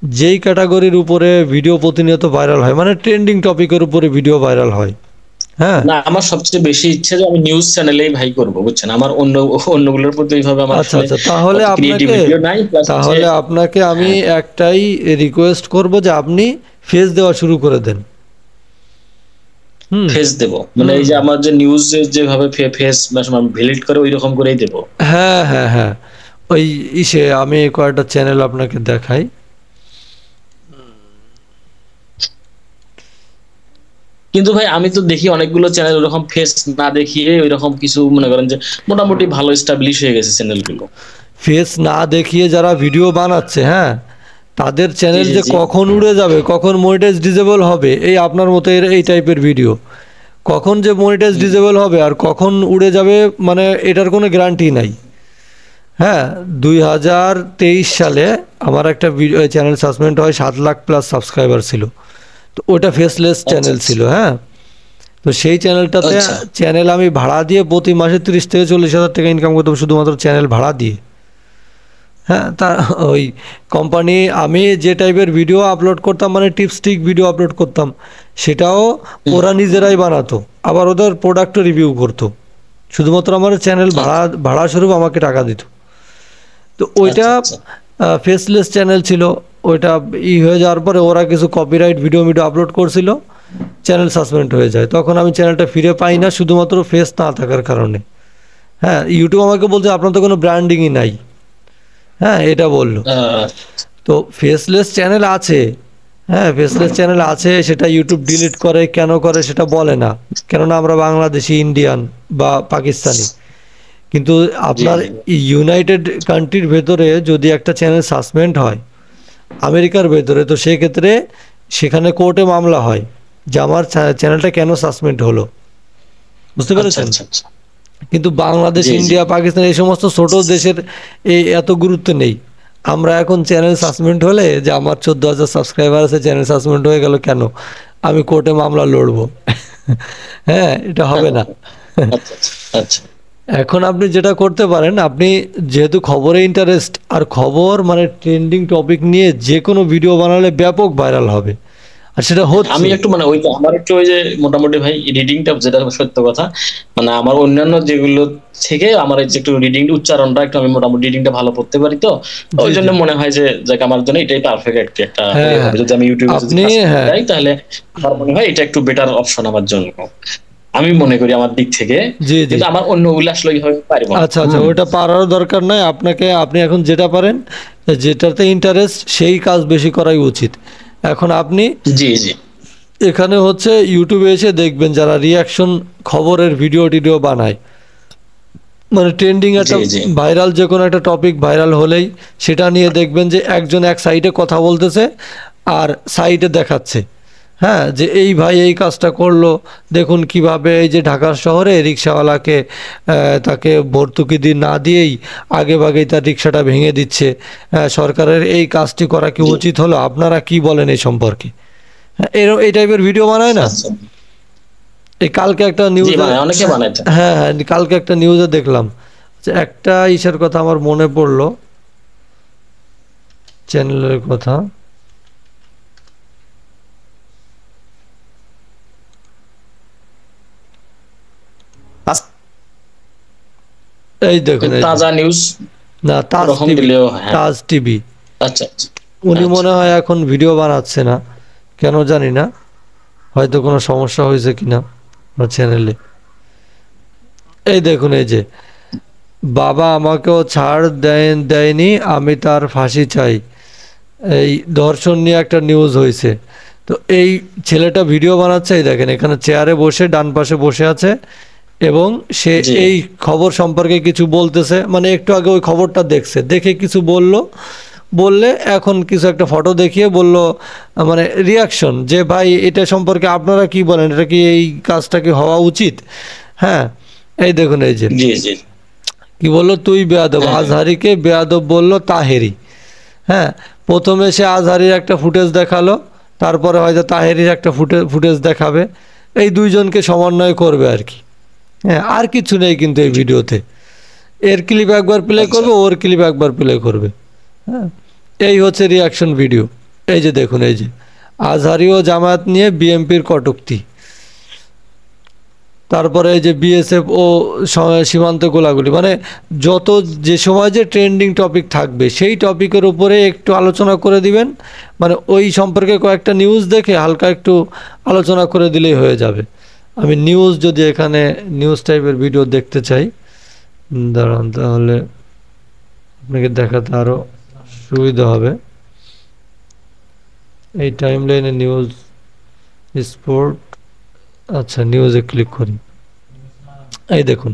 যেই ক্যাটাগরির উপরে ভিডিও প্রতিনিয়ত ভাইরাল হয়, মানে ট্রেন্ডিং টপিকের উপরে ভিডিও ভাইরাল হয়, হ্যাঁ না, আমার সবচেয়ে বেশি ইচ্ছে যে আমি নিউজ চ্যানেলেই ভাই করবো, বুঝছেন। আমার অন্যগুলোর প্রতি ওইভাবে আমার আচ্ছা আসলে আচ্ছা, তাহলে অত আপনাকে ক্রিয়েটিভিটিও নাই, প্লাস হচ্ছে। তাহলে আপনাকে আমি হ্যাঁ, একটাই রিকোয়েস্ট করব যে আপনি ফেস দেওয়া শুরু করে দেন। হুম ফেস দেব মানে হুম। এই যে আমার যে নিউজ যেভাবে ফেস ভিজিট করে ওই রকম করেই দেব। হ্যাঁ হ্যাঁ হ্যাঁ, ওই ইসে আমি কয়েকটা চ্যানেল আপনাকে দেখাই। কিন্তু ভাই আমি তো দেখি অনেকগুলো চ্যানেল ওরকম ফেস না দেখিয়ে ওইরকম কিছু মনে করেন যে মোটামুটি ভালো এস্টাবলিশ হয়ে গেছে চ্যানেলগুলো। ফেস না দেখিয়ে যারা ভিডিও বানাচ্ছে, হ্যাঁ, তাদের জি চ্যানেল জি যে জি। কখন উড়ে যাবে, কখন মনিটাইজ ডিসেবল হবে, এই আপনার মতো এই টাইপের ভিডিও কখন যে মনিটাইজ হুম, ডিসেবল হবে আর কখন উড়ে যাবে, মানে এটার কোনো গ্যারান্টি নাই। হ্যাঁ, 2023 সালে আমার একটা ভিডিও চ্যানেল সাসপেন্ড হয়, 7 লাখ প্লাস সাবস্ক্রাইবার ছিল। তো ওটা ফেসলেস আচ্ছা চ্যানেল আচ্ছা ছিল। হ্যাঁ, তো সেই চ্যানেলটাতে আচ্ছা। চ্যানেল আমি ভাড়া দিয়ে প্রতি মাসে 30 থেকে 40 হাজার টাকা ইনকাম করতাম শুধুমাত্র চ্যানেল ভাড়া দিয়ে। হ্যাঁ, তা ওই কোম্পানি, আমি যে টাইপের ভিডিও আপলোড করতাম মানে টিপস্টিক ভিডিও আপলোড করতাম, সেটাও হুম, ওরা নিজেরাই বানাতো, আবার ওদের প্রোডাক্টও রিভিউ করতো, শুধুমাত্র আমার চ্যানেল ভাড়া আচ্ছা ভাড়া স্বরূপ আমাকে টাকা দিত। তো ওইটা আচ্ছা আচ্ছা ফেসলেস চ্যানেল ছিল। ওইটা হয়ে যাওয়ার পরে ওরা কিছু কপিরাইট ভিডিও আপলোড করছিল, চ্যানেল সাসপেন্ড হয়ে যায়। তখন আমি চ্যানেলটা ফিরে পাই না শুধুমাত্র ফেস না থাকার কারণে। হ্যাঁ, ইউটিউব আমাকে বলছে আপনার তো কোনো ব্র্যান্ডিংই নাই। হ্যাঁ, এটা বললো। আহ, তো ফেসলেস চ্যানেল আছে, হ্যাঁ ফেসলেস চ্যানেল আছে, সেটা ইউটিউব ডিলিট করে কেন করে সেটা বলে না, কেননা আমরা বাংলাদেশি, ইন্ডিয়ান বা পাকিস্তানি। কিন্তু জি আপনার জি ইউনাইটেড কান্ট্রির ভেতরে যদি একটা চ্যানেল সাসপেন্ড হয় আমেরিকার ভেতরে, তো সেক্ষেত্রে সেখানে কোর্টে মামলা হয় যে আমার চ্যানেলটা কেন সাসপেন্ড হলো, বুঝতে আচ্ছা পেরেছেন? আচ্ছা আচ্ছা। কিন্তু বাংলাদেশ, জি জি ইন্ডিয়া, পাকিস্তান এই সমস্ত ছোট দেশের এই এত গুরুত্ব নেই। আমরা এখন চ্যানেল সাসপেন্ড হলে যে আমার 14,000 সাবস্ক্রাইবার আছে, চ্যানেল সাসপেন্ড হয়ে গেল কেন, আমি কোর্টে মামলা লড়বো। হ্যাঁ, এটা হবে না। আচ্ছা আচ্ছা আচ্ছা। এখন আপনি যেটা করতে পারেন, আপনি যেহেতু খবরে ইন্টারেস্ট, আর খবর মানে ট্রেন্ডিং টপিক নিয়ে যে কোনো ভিডিও বানালে ব্যাপক ভাইরাল হবে, আর সেটা আমি হচ্ছে। একটু মানে ওই আমার একটু ওই যে মোটামুটি ভাই রিডিংটা যেটা সত্য কথা, মানে আমার অন্যান্য যেগুলো থেকে আমার এই যে একটু রিডিং উচ্চারণটা একটু আমি মোটামুটি রিডিংটা ভালো পড়তে পারি, তো জি ওই জন্য জি, মনে হয় যে যাক আমার জন্য এটাই পারফেক্ট একটা একটা হ্যাঁ ওয়ে হ্যাঁ, হবে। যদি আমি ইউটিউবে যদি আপনি কাজ করতে হ্যাঁ, যাই তাহলে আমার মনে হয় এটা একটু বেটার অপশন আমার জন্য, আমি মনে করি আমার দিক থেকে। জি জি, কিন্তু আমার অন্যগুলো আসলে ওইভাবে পারবো না। আচ্ছা আচ্ছা, ওইটা পারারও দরকার নাই আপনাকে। আপনি এখন যেটা পারেন, যেটাতে ইন্টারেস্ট সেই কাজ বেশি করাই উচিত। এখন আপনি জি জি এখানে হচ্ছে ইউটিউবে এসে দেখবেন যারা রিয়াকশন খবরের ভিডিও টিডিও বানায়, মানে ট্রেন্ডিং জি একটা জি ভাইরাল যে কোনো একটা টপিক ভাইরাল হলেই সেটা নিয়ে দেখবেন যে একজন এক সাইডে কথা বলতেছে আর সাইডে দেখাচ্ছে, হ্যাঁ, যে এই ভাই এই কাজটা করলো, দেখুন কিভাবে এই যে ঢাকা শহরে রিক্সাওয়ালাকে তাকে ভর্তুকি না দিয়েই আগে ভাগেই তার রিক্সাটা ভেঙে দিচ্ছে। সরকারের এই কাজটি করা কি জি উচিত হলো, আপনারা কি বলেন এই সম্পর্কে? হ্যাঁ, এই টাইপের ভিডিও বানায় না। আচ্ছা। এই কালকে একটা জি নিউজে, মানে অনেকে বানাইছে। হ্যাঁ হ্যাঁ, কালকে একটা নিউজে দেখলাম যে একটা ইসের কথা আমার মনে পড়লো, চ্যানেলের কথা। এই দেখুন, এই যে, তাজা নিউজ না তাজ ওরকম টিভি, দিলেও হ্যাঁ। তাজ টিভি। আচ্ছা আচ্ছা উনি আচ্ছা মনে হয় এখন ভিডিও বানাচ্ছে না, কেন জানি না, হয়তো কোনো সমস্যা হয়েছে কিনা ওনার চ্যানেলে। এই দেখুন, এই যে, বাবা আমাকেও ছাড় দেয়নি, আমি তার ফাঁসি চাই, এই ধর্ষণ নিয়ে একটা নিউজ হয়েছে। তো এই ছেলেটা ভিডিও বানাচ্ছে, এই দেখেন এখানে চেয়ারে বসে ডান পাশে বসে আছে এবং সে জি এই খবর সম্পর্কে কিছু বলতেছে, মানে একটু আগে ওই খবরটা দেখছে, দেখে কিছু বললে এখন কিছু একটা ফটো দেখিয়ে বলল, মানে রিয়াকশন যে ভাই এটা সম্পর্কে আপনারা কি বলেন, এটা কি এই কাজটা কি হওয়া উচিত? হ্যাঁ, এই দেখুন, এই যে জি জি কি বললো, তুই বেয়াদব, হ্যাঁ হ্যাঁ আজহারিকে বেয়াদব বললো তাহেরি। হ্যাঁ, প্রথমে সে আজহারির একটা ফুটেজ দেখালো, তারপরে হয়তো তাহেরির একটা ফুটেজ দেখাবে, এই দুইজনকে সমন্বয় করবে আর কি। হ্যাঁ, আর কিছু নেই কিন্তু এই ভিডিওতে, এর ক্লিপ একবার প্লে আচ্ছা করবে, ওর ক্লিপ একবার প্লে করবে। হ্যাঁ, এই হচ্ছে রিয়াকশন ভিডিও। এই যে দেখুন, এই যে আজহারি ও জামায়াত নিয়ে বিএনপির কটূক্তি। তারপরে এই যে বিএসএফ ও সীমান্ত গোলাগুলি, মানে যত যে সময় যে ট্রেন্ডিং টপিক থাকবে সেই টপিকের উপরে একটু আলোচনা করে দিবেন, মানে ওই সম্পর্কে কয়েকটা নিউজ দেখে হালকা একটু আলোচনা করে দিলেই হয়ে যাবে। আমি নিউজ যদি এখানে নিউজ টাইপের ভিডিও দেখতে চাই, দাঁড়ান তাহলে আপনাকে দেখাতে আরও সুবিধা হবে। এই টাইম লাইনে নিউজ স্পোর্ট, আচ্ছা নিউজে ক্লিক করি। এই দেখুন,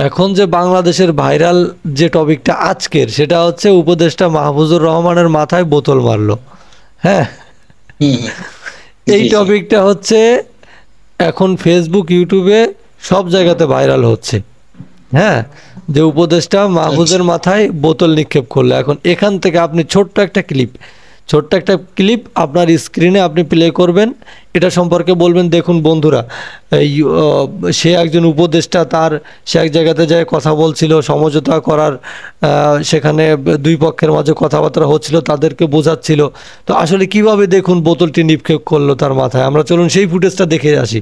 এখন যে বাংলাদেশের ভাইরাল যে টপিকটা আজকের, সেটা হচ্ছে উপদেষ্টা মাহফুজুর রহমানের মাথায় বোতল মারলো। হ্যাঁ, এই টপিকটা হচ্ছে এখন ফেসবুক ইউটিউবে সব জায়গাতে ভাইরাল হচ্ছে। হ্যাঁ, যে উপদেষ্টা মাহফুজের মাথায় বোতল নিক্ষেপ করলো। এখন এখান থেকে আপনি ছোট্ট একটা ক্লিপ আপনার স্ক্রিনে আপনি প্লে করবেন, এটা সম্পর্কে বলবেন, দেখুন বন্ধুরা, সে একজন উপদেষ্টা, সে এক জায়গাতে যায় কথা বলছিল, সমঝোতা করার, সেখানে দুই পক্ষের মাঝে কথাবার্তা হচ্ছিল, তাদেরকে বোঝাচ্ছিল। তো আসলে কিভাবে দেখুন বোতলটি নিক্ষেপ করলো তার মাথায়, আমরা চলুন সেই ফুটেজটা দেখে আসি।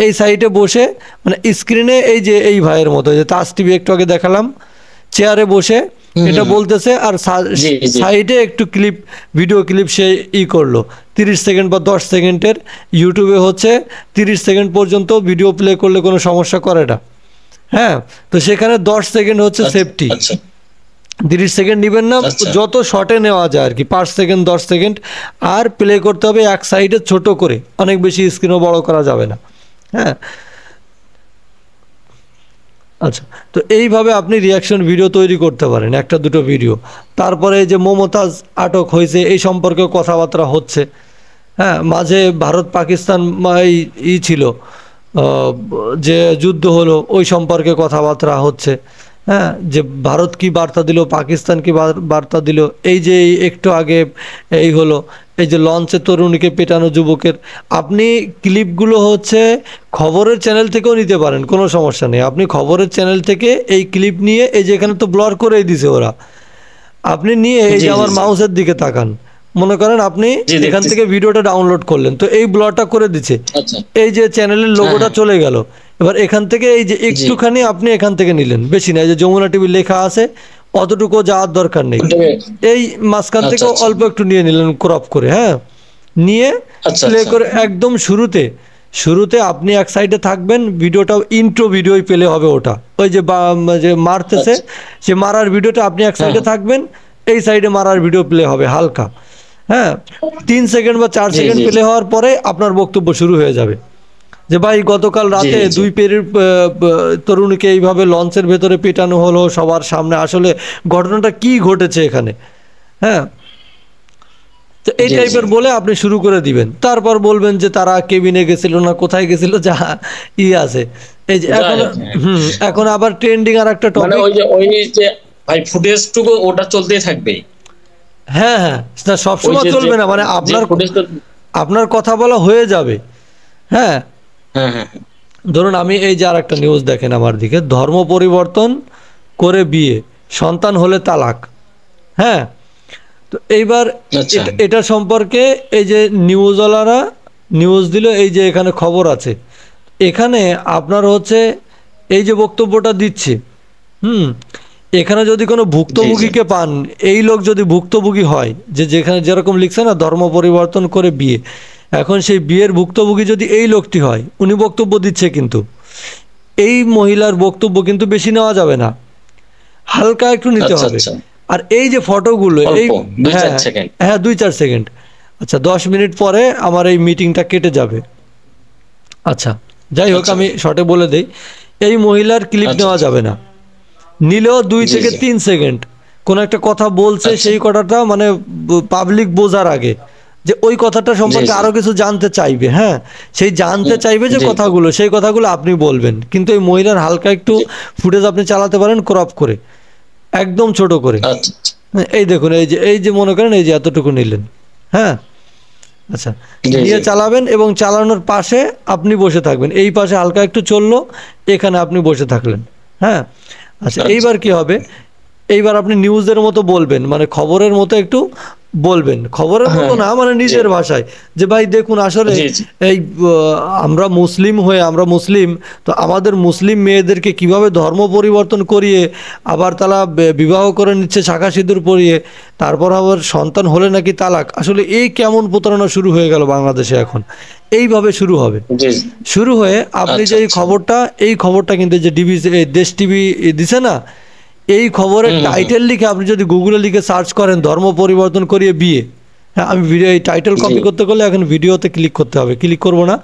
এই সাইটে বসে, মানে স্ক্রিনে এই যে এই ভাইয়ের মতো, যে তাজ টিভি একটু আগে দেখালাম, চেয়ারে বসে এটা বলতেছে, আর সাইডে একটু ভিডিও ক্লিপ সে করলো 30 সেকেন্ড বা 10 সেকেন্ডের। ইউটিউবে হচ্ছে 30 সেকেন্ড পর্যন্ত ভিডিও প্লে করলে কোনো সমস্যা করে না। হ্যাঁ, তো সেখানে 10 সেকেন্ড হচ্ছে সেফটি, 30 সেকেন্ড নেবেন না, যত শর্টে নেওয়া যায় আর কি, 5 সেকেন্ড 10 সেকেন্ড। আর প্লে করতে হবে এক সাইডে ছোট করে, অনেক বেশি স্ক্রিনও বড় করা যাবে না। হ্যাঁ, আচ্ছা, তো এইভাবে আপনি রিয়াকশন ভিডিও তৈরি করতে পারেন, একটা দুটো ভিডিও। তারপরে যে মমতাজ আটক হয়েছে এই সম্পর্কে কথাবার্তা হচ্ছে। হ্যাঁ, মাঝে ভারত পাকিস্তান ছিল, যে যুদ্ধ হলো, ওই সম্পর্কে কথাবার্তা হচ্ছে। হ্যাঁ, যে ভারত কি বার্তা দিল, পাকিস্তান কি বার্তা দিল, এই যে একটু আগে এই হলো, এই যে লঞ্চে তরুণীকে পেটানো যুবকের, আপনি ক্লিপগুলো হচ্ছে খবরের চ্যানেল থেকেও নিতে পারেন, কোনো সমস্যা নেই। আপনি খবরের চ্যানেল থেকে এই ক্লিপ নিয়ে, এই যে এখানে তো ব্লর করেই দিছে ওরা, আপনি নিয়ে এই যে আমার মাউসের দিকে তাকান, মনে করেন আপনি এখান থেকে ভিডিওটা ডাউনলোড করলেন, তো এই ব্লরটা করে দিচ্ছে, এই যে চ্যানেলের লোগোটা চলে গেল। এবার এখান থেকে এই যে একটুখানি আপনি এখান থেকে নিলেন, বেশি না, এই যে যমুনা টিভি লেখা আছে অতটুকু যাওয়ার দরকার নেই, এই মাঝখান থেকে অল্প একটু নিয়ে নিলেন ক্রপ করে। হ্যাঁ, নিয়ে প্লে করে একদম শুরুতে আপনি এক সাইডে থাকবেন, ভিডিওটাও ইন্ট্রো ভিডিওই পেলে হবে, ওটা ওই যে মারতেছে, সে মারার ভিডিওটা আপনি এক সাইডে থাকবেন, এই সাইডে মারার ভিডিও প্লে হবে হালকা। হ্যাঁ, 3 সেকেন্ড বা 4 সেকেন্ড প্লে হওয়ার পরে আপনার বক্তব্য শুরু হয়ে যাবে, যে ভাই গতকাল রাতে 2 পেরির তরুণীকে এইভাবে লঞ্চের ভেতরে পেটানো হলো সবার সামনে, আসলে ঘটনাটা কি ঘটেছে এখানে। হ্যাঁ, তো এই টাইপের বলে আপনি শুরু করে দিবেন। তারপর বলবেন যে তারা কেবিনে গেছিল না, কোথায় গেছিল, যা আছে। এই যে এখন আবার ট্রেন্ডিং আর একটা টপিক, ওই যে ভাই ফুটেজটুকু ওটা চলতেই থাকবে। হ্যাঁ হ্যাঁ, সব সময় চলবে না, মানে আপনার কথা বলা হয়ে যাবে। হ্যাঁ, ধরুন আমি এই যে আর একটা নিউজ দেখেন আমার দিকে, ধর্ম পরিবর্তন করে বিয়ে, সন্তান হলে তালাক। হ্যাঁ, তো এইবার এটা সম্পর্কে এই যে নিউজওয়ালারা নিউজ দিল, এই যে এখানে খবর আছে, এখানে আপনার হচ্ছে এই যে বক্তব্যটা দিচ্ছে, এখানে যদি কোনো ভুক্তভোগীকে পান, এই লোক যদি ভুক্তভোগী হয়, যেখানে যেরকম লিখছে না ধর্ম পরিবর্তন করে বিয়ে, এখন সেই বিয়ের ভুক্তভোগী যদি এই লোকটি হয়, উনি বক্তব্য দিচ্ছে, কিন্তু এই মহিলার বক্তব্য কিন্তু বেশি নেওয়া যাবে না, হালকা একটু নিতে হবে। আর এই যে ফটোগুলো, এই হ্যাঁ 2-4 সেকেন্ড, আচ্ছা 10 মিনিট পরে আমার এই মিটিংটা কেটে যাবে। আচ্ছা, যাই হোক, আমি শর্টে বলে দেই, এই মহিলার ক্লিপ নেওয়া যাবে না, নিলেও 2 থেকে 3 সেকেন্ড কোন একটা কথা বলছে, সেই কথাটা মানে পাবলিক বোঝার আগে, যে ওই কথাটা সম্পর্কে আরো কিছু জানতে চাইবে। হ্যাঁ, সেই জানতে চাইবে যে কথাগুলো, সেই কথাগুলো আপনি বলবেন, কিন্তু এই মহিলার হালকা একটু ফুটেজ আপনি চালাতে পারেন ক্রপ করে, একদম ছোট করে। এই দেখুন, এই যে মনে করেন এই যে এতটুকু নিলেন। হ্যাঁ, আচ্ছা, নিয়ে চালাবেন এবং চালানোর পাশে আপনি বসে থাকবেন, এই পাশে হালকা একটু চললো, এখানে আপনি বসে থাকলেন। হ্যাঁ, আচ্ছা, এইবার কি হবে, এইবার আপনি নিউজের মতো বলবেন, মানে খবরের মতো একটু বলবেন, খবরের মতো হ্যাঁ, না, মানে জি, নিজের ভাষায়, যে ভাই দেখুন আসলে জি, জি, এই আমরা মুসলিম হয়ে, আমরা মুসলিম, তো আমাদের মুসলিম মেয়েদেরকে কিভাবে ধর্ম পরিবর্তন করিয়ে আবার তারা বিবাহ করে নিচ্ছে শাঁখা সিঁদুর পরিয়ে, তারপর আবার সন্তান হলে নাকি তালাক। আসলে এই কেমন প্রতারণা শুরু হয়ে গেল বাংলাদেশে এখন, এইভাবে শুরু হবে। জি, জি। শুরু হয়ে আপনি আচ্ছা, যে আচ্ছা। এই খবরটা কিন্তু যে দেশ টিভি দিছে না, এই খবরের হুম, হুম, হুম। টাইটেল লিখে আপনি যদি গুগলে লিখে সার্চ করেন ধর্ম পরিবর্তন করিয়ে বিয়ে, হ্যাঁ আমি ভিডিও এই টাইটেল জি, কপি করতে করলে এখন ভিডিওতে ক্লিক করতে হবে, ক্লিক করব না,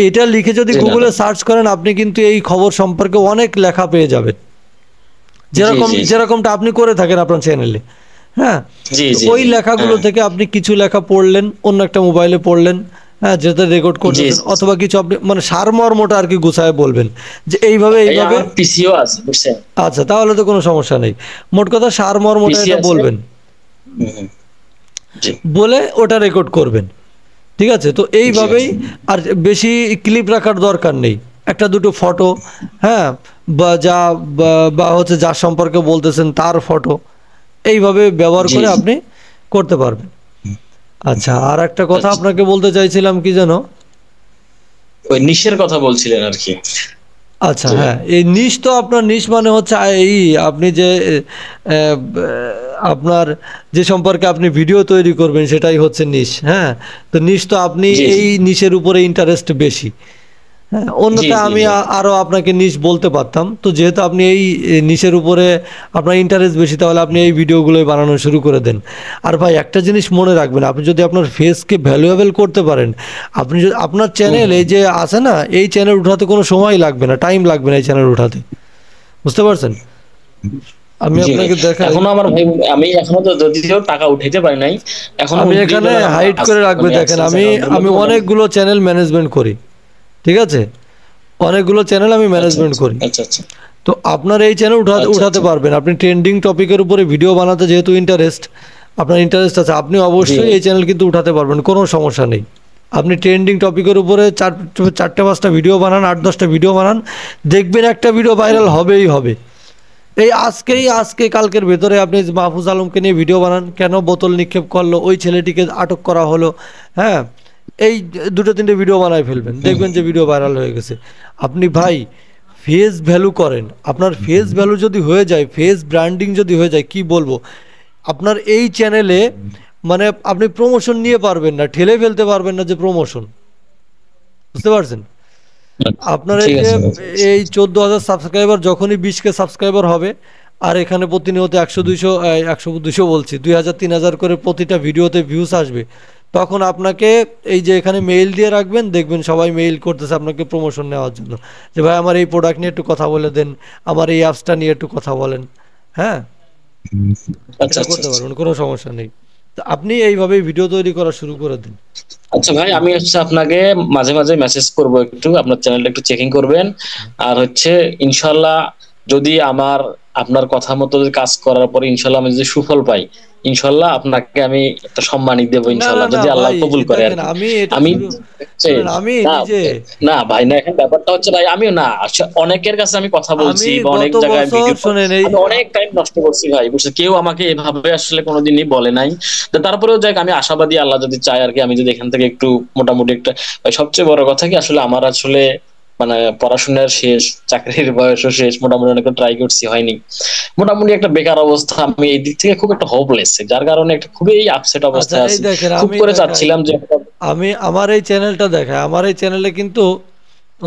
এটা লিখে যদি জি, না, না। গুগলে সার্চ করেন আপনি কিন্তু এই খবর সম্পর্কে অনেক লেখা পেয়ে যাবেন, জি, যেরকম জি, জি। যেরকমটা আপনি করে থাকেন আপনার চ্যানেলে। হ্যাঁ, জি, তো জি, ওই জি। লেখাগুলো হ্যাঁ। থেকে আপনি কিছু লেখা পড়লেন, অন্য একটা মোবাইলে পড়লেন, হ্যাঁ যেটা রেকর্ড জি, করতেছেন, জি, জি। অথবা কিছু আপনি মানে সারমর্মটা আর কি গুছায় বলবেন যে এইভাবে এই এইভাবে। আমার পিসিও আছে, বুঝছেন? আচ্ছা, তাহলে তো কোনো সমস্যা নেই। মোট কথা সারমর্মটা পিসি এটা আছে। বলবেন, হুম, হুম। জি, বলে ওটা রেকর্ড করবেন। ঠিক আছে, তো জি, এইভাবেই। আর বেশি ক্লিপ রাখার দরকার নেই, একটা দুটো ফটো, হ্যাঁ, বা যা বা হচ্ছে যার সম্পর্কে বলতেছেন তার ফটো, এইভাবে ব্যবহার জি, করে জি। আপনি করতে পারবেন। আচ্ছা, আর একটা কথা আচ্ছা। আপনাকে বলতে চাইছিলাম কি যেন। ওই নিশের কথা বলছিলেন আরকি। আচ্ছা জি। হ্যাঁ, এই নিশ তো আপনার নিশ মানে হচ্ছে এই আপনি যে আপনার যে সম্পর্কে আপনি ভিডিও তৈরি করবেন সেটাই হচ্ছে নিশ। হ্যাঁ, তো নিশ তো আপনি জি, জি। এই নিশের উপরে ইন্টারেস্ট বেশি। হ্যাঁ, জি, অন্যথা জি, আমি জি। আরো আপনাকে নিশ বলতে পারতাম, তো যেহেতু আপনি এই নিশের উপরে আপনার ইন্টারেস্ট বেশি, তাহলে আপনি এই ভিডিওগুলোই বানানো শুরু করে দেন। আর ভাই একটা জিনিস মনে রাখবেন, আপনি যদি আপনার ফেসকে ভ্যালুয়েবল করতে পারেন, আপনি যদি আপনার হুম, চ্যানেল হুম। এই যে আছে না, এই চ্যানেল উঠাতে কোনো সময় লাগবে না, টাইম লাগবে না এই চ্যানেল উঠাতে, বুঝতে পারছেন? আমি জি ভাই। আপনাকে দেখাই, এখনো আমার ভাই, আমি এখনো তো যদিও টাকা উঠাইতে পারি নাই। এখনো আমি 29 এখানে ডলার আমার হাইড আছে। করে রাখবে, মানে দেখেন অ্যাক্সেস আমি অ্যাকাউন্টের আমি মধ্যে মোটামুটি। অনেকগুলো চ্যানেল ম্যানেজমেন্ট করি, ঠিক আছে, অনেকগুলো চ্যানেল আমি আচ্ছা, ম্যানেজমেন্ট আচ্ছা, করি। আচ্ছা, আচ্ছা, তো আপনার এই চ্যানেল উঠাতে আচ্ছা, উঠাতে আচ্ছা। পারবেন, আপনি ট্রেন্ডিং টপিকের উপরে ভিডিও বানাতে যেহেতু আপনার ইন্টারেস্ট আছে, আপনি জি অবশ্যই ভাই। এই চ্যানেল কিন্তু উঠাতে পারবেন, কোনো সমস্যা নেই। আপনি ট্রেন্ডিং টপিকের উপরে চারটে পাঁচটা ভিডিও বানান, 8-10টা ভিডিও বানান, দেখবেন একটা ভিডিও ভাইরাল হবেই হবে। এই আজকে কালকের ভেতরে আপনি মাহফুজ আলমকে নিয়ে ভিডিও বানান, কেন বোতল নিক্ষেপ করলো, ওই ছেলেটিকে আটক করা হলো, হ্যাঁ, এই দুটো তিনটে ভিডিও বানায় ফেলবেন, হুম, দেখবেন যে ভিডিও ভাইরাল হয়ে গেছে। আপনি ভাই ফেস ভ্যালু করেন, আপনার ফেস ভ্যালু যদি হয়ে যায়, ফেস ব্র্যান্ডিং যদি হয়ে যায়, কি বলবো, আপনার এই চ্যানেলে মানে আপনি প্রমোশন নিয়ে পারবেন না, ঠেলে ফেলতে পারবেন না যে প্রমোশন, বুঝতে পারছেন? আচ্ছা, আপনার এই ঠিক যে আছে ভাই। এই 14,000 সাবস্ক্রাইবার যখনই 20K সাবস্ক্রাইবার হবে, আর এখানে প্রতিনিয়ত 100-200 বলছি, 2,000-3,000 করে প্রতিটা ভিডিওতে ভিউস আসবে, তখন আপনাকে এই যে এখানে মেইল দিয়ে রাখবেন, দেখবেন সবাই মেইল করতেছে আপনাকে প্রমোশন নেওয়ার জন্য, যে ভাই আমার এই প্রোডাক্ট নিয়ে একটু কথা বলে দেন, আমার এই অ্যাপসটা নিয়ে একটু কথা বলেন। হ্যাঁ, আচ্ছা, এটা আচ্ছা, করতে আচ্ছা। পারবেন, কোনো সমস্যা নেই। তো আপনি এইভাবে ভিডিও তৈরি করা শুরু করে দিন। আচ্ছা ভাই, আমি হচ্ছে আপনাকে মাঝে মাঝে মেসেজ করব, একটু আপনার চ্যানেলটা একটু চেকিং করবেন। আর হচ্ছে ইনশাল্লাহ, যদি আপনার কথা মতো যদি কাজ করার পরে ইনশাল্লাহ আমি যদি সুফল পাই, ইনশাল্লাহ আপনাকে আমি একটা সম্মানই দেবো না না ইনশাল্লাহ, না যদি আল্লাহ ভাই, কবুল করে আর দেখেন কি। আমি এটা আমি শুরু, হচ্ছে শুনেন আমি না, নিজে, না ভাই, না, এখন ব্যাপারটা হচ্ছে ভাই, আমিও না অনেকের কাছে আমি কথা আমি বলছি বা অনেক গত জায়গায় বছর ভিডিও, শোনেন এই, আমি অনেক টাইম নষ্ট করছি ভাই, বুঝছে, কেউ আমাকে এভাবে আসলে কোনোদিনই বলে নাই। তো তারপরেও যাক, আমি আশাবাদী, আল্লাহ যদি চায় আর কি, আমি যদি এখান থেকে একটু মোটামুটি একটা, ভাই সবচেয়ে বড় কথা কি আসলে আমার আসলে মানে পড়াশোনার শেষ, চাকরির বয়সও শেষ, মোটামুটি অনেক ট্রাই করছি, হয়নি। মোটামুটি একটা বেকার অবস্থা, আমি এই দিক থেকে খুব একটা হোপলেস, যার কারণে একটা খুবই আপসেট আচ্ছা অবস্থায় এই আছি। দেখেন খুব আমি করে দেখাই, চাচ্ছিলাম যে আমি আমার এই চ্যানেলটা দেখাই, আমার এই চ্যানেলে কিন্তু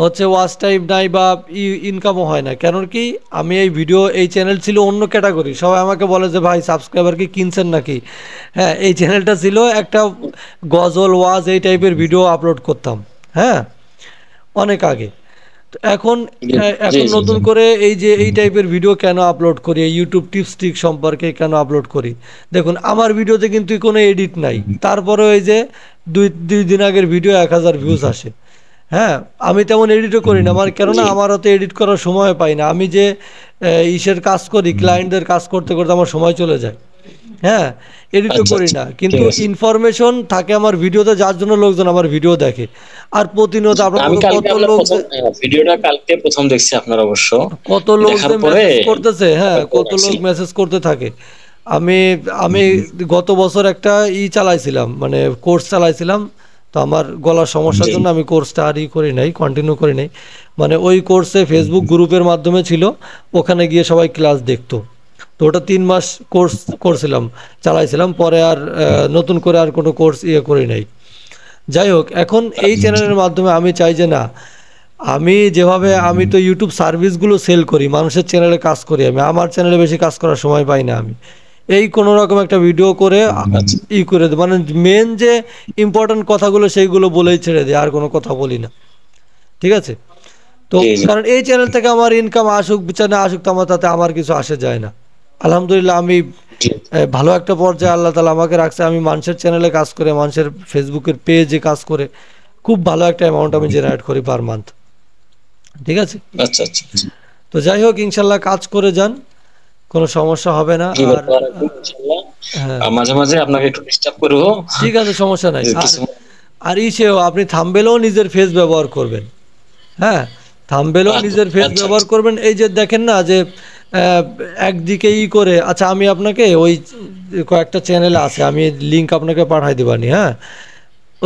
হচ্ছে ওয়াচ টাইম নাই বা ইনকামও হয় না, কেন কি আমি এই ভিডিও, এই চ্যানেল ছিল অন্য ক্যাটাগরি, সবাই আমাকে বলে যে ভাই সাবস্ক্রাইবার কি কিনছেন নাকি। হ্যাঁ, এই চ্যানেলটা ছিল একটা গজল ওয়াজ এই টাইপের ভিডিও আপলোড করতাম, হ্যাঁ, অনেক আগে। তো এখন জি, এখন জি, জি, নতুন করে এই যে এই টাইপের ভিডিও কেন আপলোড করি, এই ইউটিউব টিপস ট্রিক সম্পর্কে কেন আপলোড করি, দেখুন আমার ভিডিওতে কিন্তু কোনো এডিট নাই, তারপরে ওই যে দুই দিন আগের ভিডিও 1,000 ভিউজ আসে। হ্যাঁ, আমি তেমন এডিটও করি না, আমার কেননা জি, আমার অত এডিট করার সময় পাই না, আমি যে ইসের কাজ করি, ক্লায়েন্টদের কাজ করতে করতে আমার সময় চলে যায়। হ্যাঁ, এডিটও আচ্ছা করি আচ্ছা, না, ঠিক কিন্তু আছে। ইনফরমেশন থাকে আমার ভিডিওতে, যার জন্য লোকজন আমার ভিডিও দেখে। আর প্রতিনিয়ত আপনার আমি মতো কালকে কত আপনার লোক প্রথম যে, ভিডিওটা কালকে প্রথম দেখছি আপনার অবশ্য, কত লোক দেখার যে পরে মেসেজ করতেছে, হ্যাঁ, কমেন্ট করে কত লোক রাখছিলাম। মেসেজ করতে থাকে। আমি আমি গত বছর একটা চালাইছিলাম, মানে কোর্স চালাইছিলাম। তো আমার গলার সমস্যার জি জন্য আমি কোর্সটা আর করি নাই, কন্টিনিউ করি নাই। মানে ওই কোর্সে ফেসবুক গ্রুপের মাধ্যমে ছিল, ওখানে গিয়ে সবাই ক্লাস দেখতো। তো ওটা 3 মাস কোর্স করছিলাম, চালাইছিলাম। পরে আর নতুন করে আর কোনো কোর্স করি নাই। যাই হোক, এখন এই আচ্ছা আচ্ছা। চ্যানেলের মাধ্যমে আমি চাই যে না, আমি যেভাবে, আমি তো ইউটিউব সার্ভিসগুলো সেল করি, মানুষের চ্যানেলে কাজ করি, আমি আমার চ্যানেলে বেশি কাজ করার সময় পাই না। আমি এই কোনো রকম একটা ভিডিও করে আচ্ছা, করে দিই, মানে মেন যে ইম্পর্টেন্ট কথাগুলো সেইগুলো বলেই ছেড়ে দিই, আর কোনো কথা বলি না। ঠিক আছে? তো জি জি কারণ এই চ্যানেল থেকে আমার ইনকাম আসুক বিচার না আসুক, তো আমার তাতে আমার কিছু আসে যায় না। আলহামদুলিল্লাহ, আমি জি। ভালো একটা পর্যায়ে আল্লাহ তালা আমাকে রাখছে। আমি মানুষের চ্যানেলে কাজ করে, মানুষের ফেসবুকের পেজে কাজ করে খুব ভালো একটা অ্যামাউন্ট আমি জেনারেট করি পার মান্থ। ঠিক আছে? আচ্ছা আচ্ছা আচ্ছা। তো যাই হোক, ইনশাল্লাহ কাজ করে যান, কোনো সমস্যা হবে না। জি ভাই, আর দোয়া রাখবেন ইনশাআল্লাহ। হ্যাঁ, মাঝে মাঝে আপনাকে একটু ডিস্টার্ব করবো, ঠিক আছে, সমস্যা নাই। যে আর কিছু। আর ইসেও আপনি থাম্বনেলেও নিজের ফেস ব্যবহার করবেন। হ্যাঁ, থাম্বনেলেও নিজের ফেস আচ্ছা ব্যবহার আচ্ছা। করবেন। এই যে দেখেন না যে একদিকে করে, আচ্ছা আমি আপনাকে ওই কয়েকটা চ্যানেল আছে, আমি লিংক আপনাকে পাঠাই দিবানি। হ্যাঁ,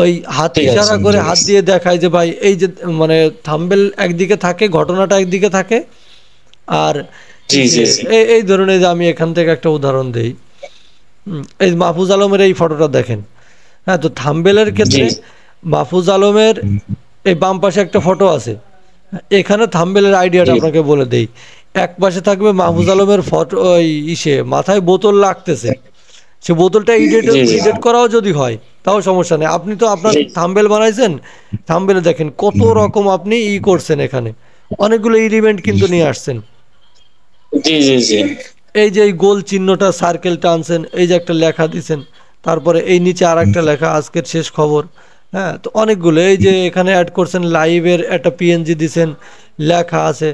ওই হাত ঠিক আছে ইশারা করে ঠিক হাত আছে। দিয়ে দেখায় যে ভাই এই যে, মানে থাম্বনেল একদিকে থাকে, ঘটনাটা একদিকে থাকে। আর জি এই যে জি জি এই ধরনের, যে আমি এখান থেকে একটা উদাহরণ দেই। এই মাহফুজ আলমের এই ফটোটা দেখেন। হ্যাঁ, তো থাম্বনেলের জি। ক্ষেত্রে মাহফুজ আলমের এই বাম পাশে একটা ফটো আছে। এখানে থাম্বনেলের আইডিয়াটা জি আপনাকে বলে দেই। এক পাশে থাকবে মাহফুজ আলমের ফটো, ওই মাথায় বোতল লাগতেছে। সে বোতলটা এডিট জি জি এডিট করাও যদি হয়, তাও সমস্যা নেই। আপনি তো আপনার জি থাম্বনেল বানাইছেন, থাম্বনেলে দেখেন কত রকম আপনি করছেন, এখানে অনেকগুলো এলিমেন্ট কিন্তু নিয়ে আসছেন। জি জি জি। এই যে এই গোল চিহ্নটা, সার্কেলটা আনছেন, এই যে একটা লেখা দিছেন, তারপরে এই নিচে আর একটা লেখা, আজকের শেষ খবর। হ্যাঁ, তো অনেকগুলো, এই যে এখানে অ্যাড করছেন, লাইভের একটা পিএনজি দিছেন, লেখা আছে।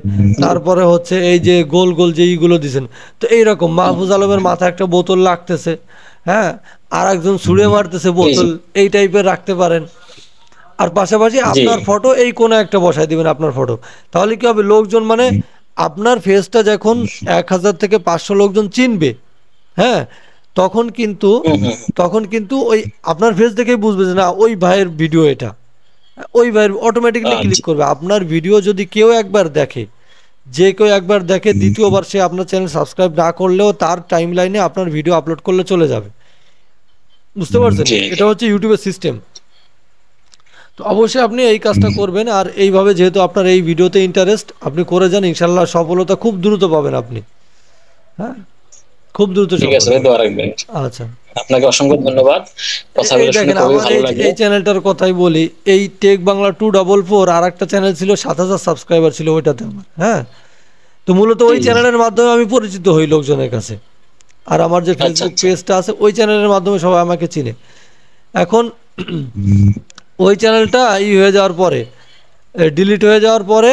তারপরে হচ্ছে এই যে গোল গোল যে এইগুলো দিছেন। তো এইরকম মাহফুজ আলমের মাথায় একটা বোতল লাগতেছে, হ্যাঁ, আর একজন ছুঁড়ে মারতেছে জি জি বোতল, এই টাইপের রাখতে পারেন। আর পাশাপাশি জি। আপনার ফটো এই কোণে একটা বসায় দিবেন, আপনার ফটো। তাহলে কি হবে, লোকজন মানে আপনার ফেসটা যখন 1,000 থেকে 500 লোকজন চিনবে, হ্যাঁ, তখন কিন্তু হুম হুম। তখন কিন্তু ওই আপনার ফেস দেখেই বুঝবে যে না, ওই ভাইয়ের ভিডিও এটা। ওই ভাইয়ের অটোমেটিকলি ক্লিক আচ্ছা। করবে। আপনার ভিডিও যদি কেউ একবার দেখে, যে কেউ একবার দেখে, দ্বিতীয়বার সে আপনার চ্যানেল সাবস্ক্রাইব না করলেও তার টাইম লাইনে আপনার ভিডিও আপলোড করলে চলে যাবে। বুঝতে পারছেন? জি জি। এটা হচ্ছে ইউটিউবের সিস্টেম। তো অবশ্যই আপনি এই কাজটা করবেন। আর এইভাবে যেহেতু আপনার এই ভিডিওতে ইন্টারেস্ট, আপনি করে যান, ইনশাল্লাহ সফলতা খুব দ্রুত পাবেন আপনি। হ্যাঁ, খুব দ্রুত ঠিক আছে ভাই, সফলতা। দোয়া রাখবেন। আচ্ছা, আপনাকে অসংখ্য ধন্যবাদ, কথা এই বলে শুনে দেখেন খুবই আমার ভালো এই লাগলো। এই চ্যানেলটার কথাই বলি। এই টেক বাংলা 244 আর একটা চ্যানেল ছিল, 7,000 সাবস্ক্রাইবার ছিল ওইটাতে আমার। হ্যাঁ, তো মূলত জি ওই জি। চ্যানেলের মাধ্যমে আমি পরিচিত হই লোকজনের কাছে। আর আমার যে আচ্ছা ফেসবুক আচ্ছা। পেজটা আছে, ওই চ্যানেলের মাধ্যমে সবাই আমাকে চিনে। এখন ওই চ্যানেলটা হয়ে যাওয়ার পরে, ডিলিট হয়ে যাওয়ার পরে,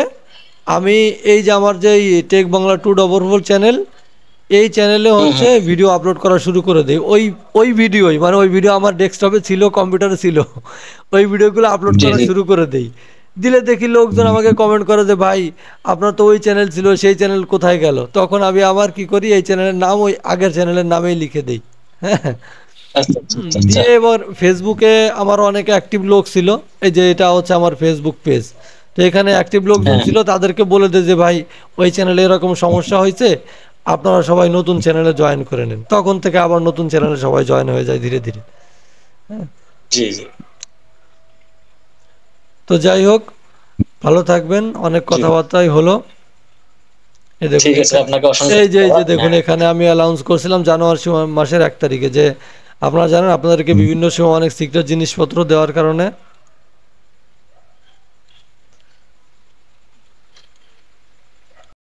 আমি এই যে আমার যে টেক বাংলা 244 চ্যানেল, এই চ্যানেলে হুম হচ্ছে হুম। ভিডিও আপলোড করা শুরু করে দিই। ওই ওই ভিডিওই, মানে ওই ভিডিও আমার ডেস্কটপে ছিল, কম্পিউটারে ছিল, ওই ভিডিওগুলো আপলোড জি করা জি। শুরু করে দেই। দিলে দেখি লোকজন আমাকে কমেন্ট করে যে ভাই, আপনার তো ওই চ্যানেল ছিল, সেই চ্যানেল কোথায় গেল? তখন আমি আবার কি করি, এই চ্যানেলের নাম ওই আগের চ্যানেলের নামেই লিখে দেই। হ্যাঁ, আচ্ছা আচ্ছা আচ্ছা আচ্ছা। দিয়ে এবার ফেসবুকে আমার অনেক অ্যাক্টিভ লোক ছিল। এই যে এটা হচ্ছে আমার ফেসবুক পেজ। তো এখানে অ্যাক্টিভ লোকজন হ্যাঁ ছিল, তাদেরকে বলে দেয় যে ভাই, ওই চ্যানেলে এরকম সমস্যা হয়েছে, আপনারা সবাই নতুন চ্যানেলে জয়েন করে নেন। তখন থেকে আবার নতুন চ্যানেলে সবাই জয়েন হয়ে যায় ধীরে ধীরে। হ্যাঁ, জি জি তো যাই হোক, ভালো থাকবেন। অনেক জি। কথাবার্তাই হলো। এই দেখুন ঠিক আছে, আপনাকে অসংখ্য এই যে ধন্যবাদ। দেখুন, হ্যাঁ এখানে আমি অ্যানাউন্স করছিলাম জানুয়ারি মাসের 1 তারিখে যে আপনারা জানেন আপনাদেরকে বিভিন্ন সময় অনেক সিক্রেট জিনিসপত্র দেওয়ার কারণে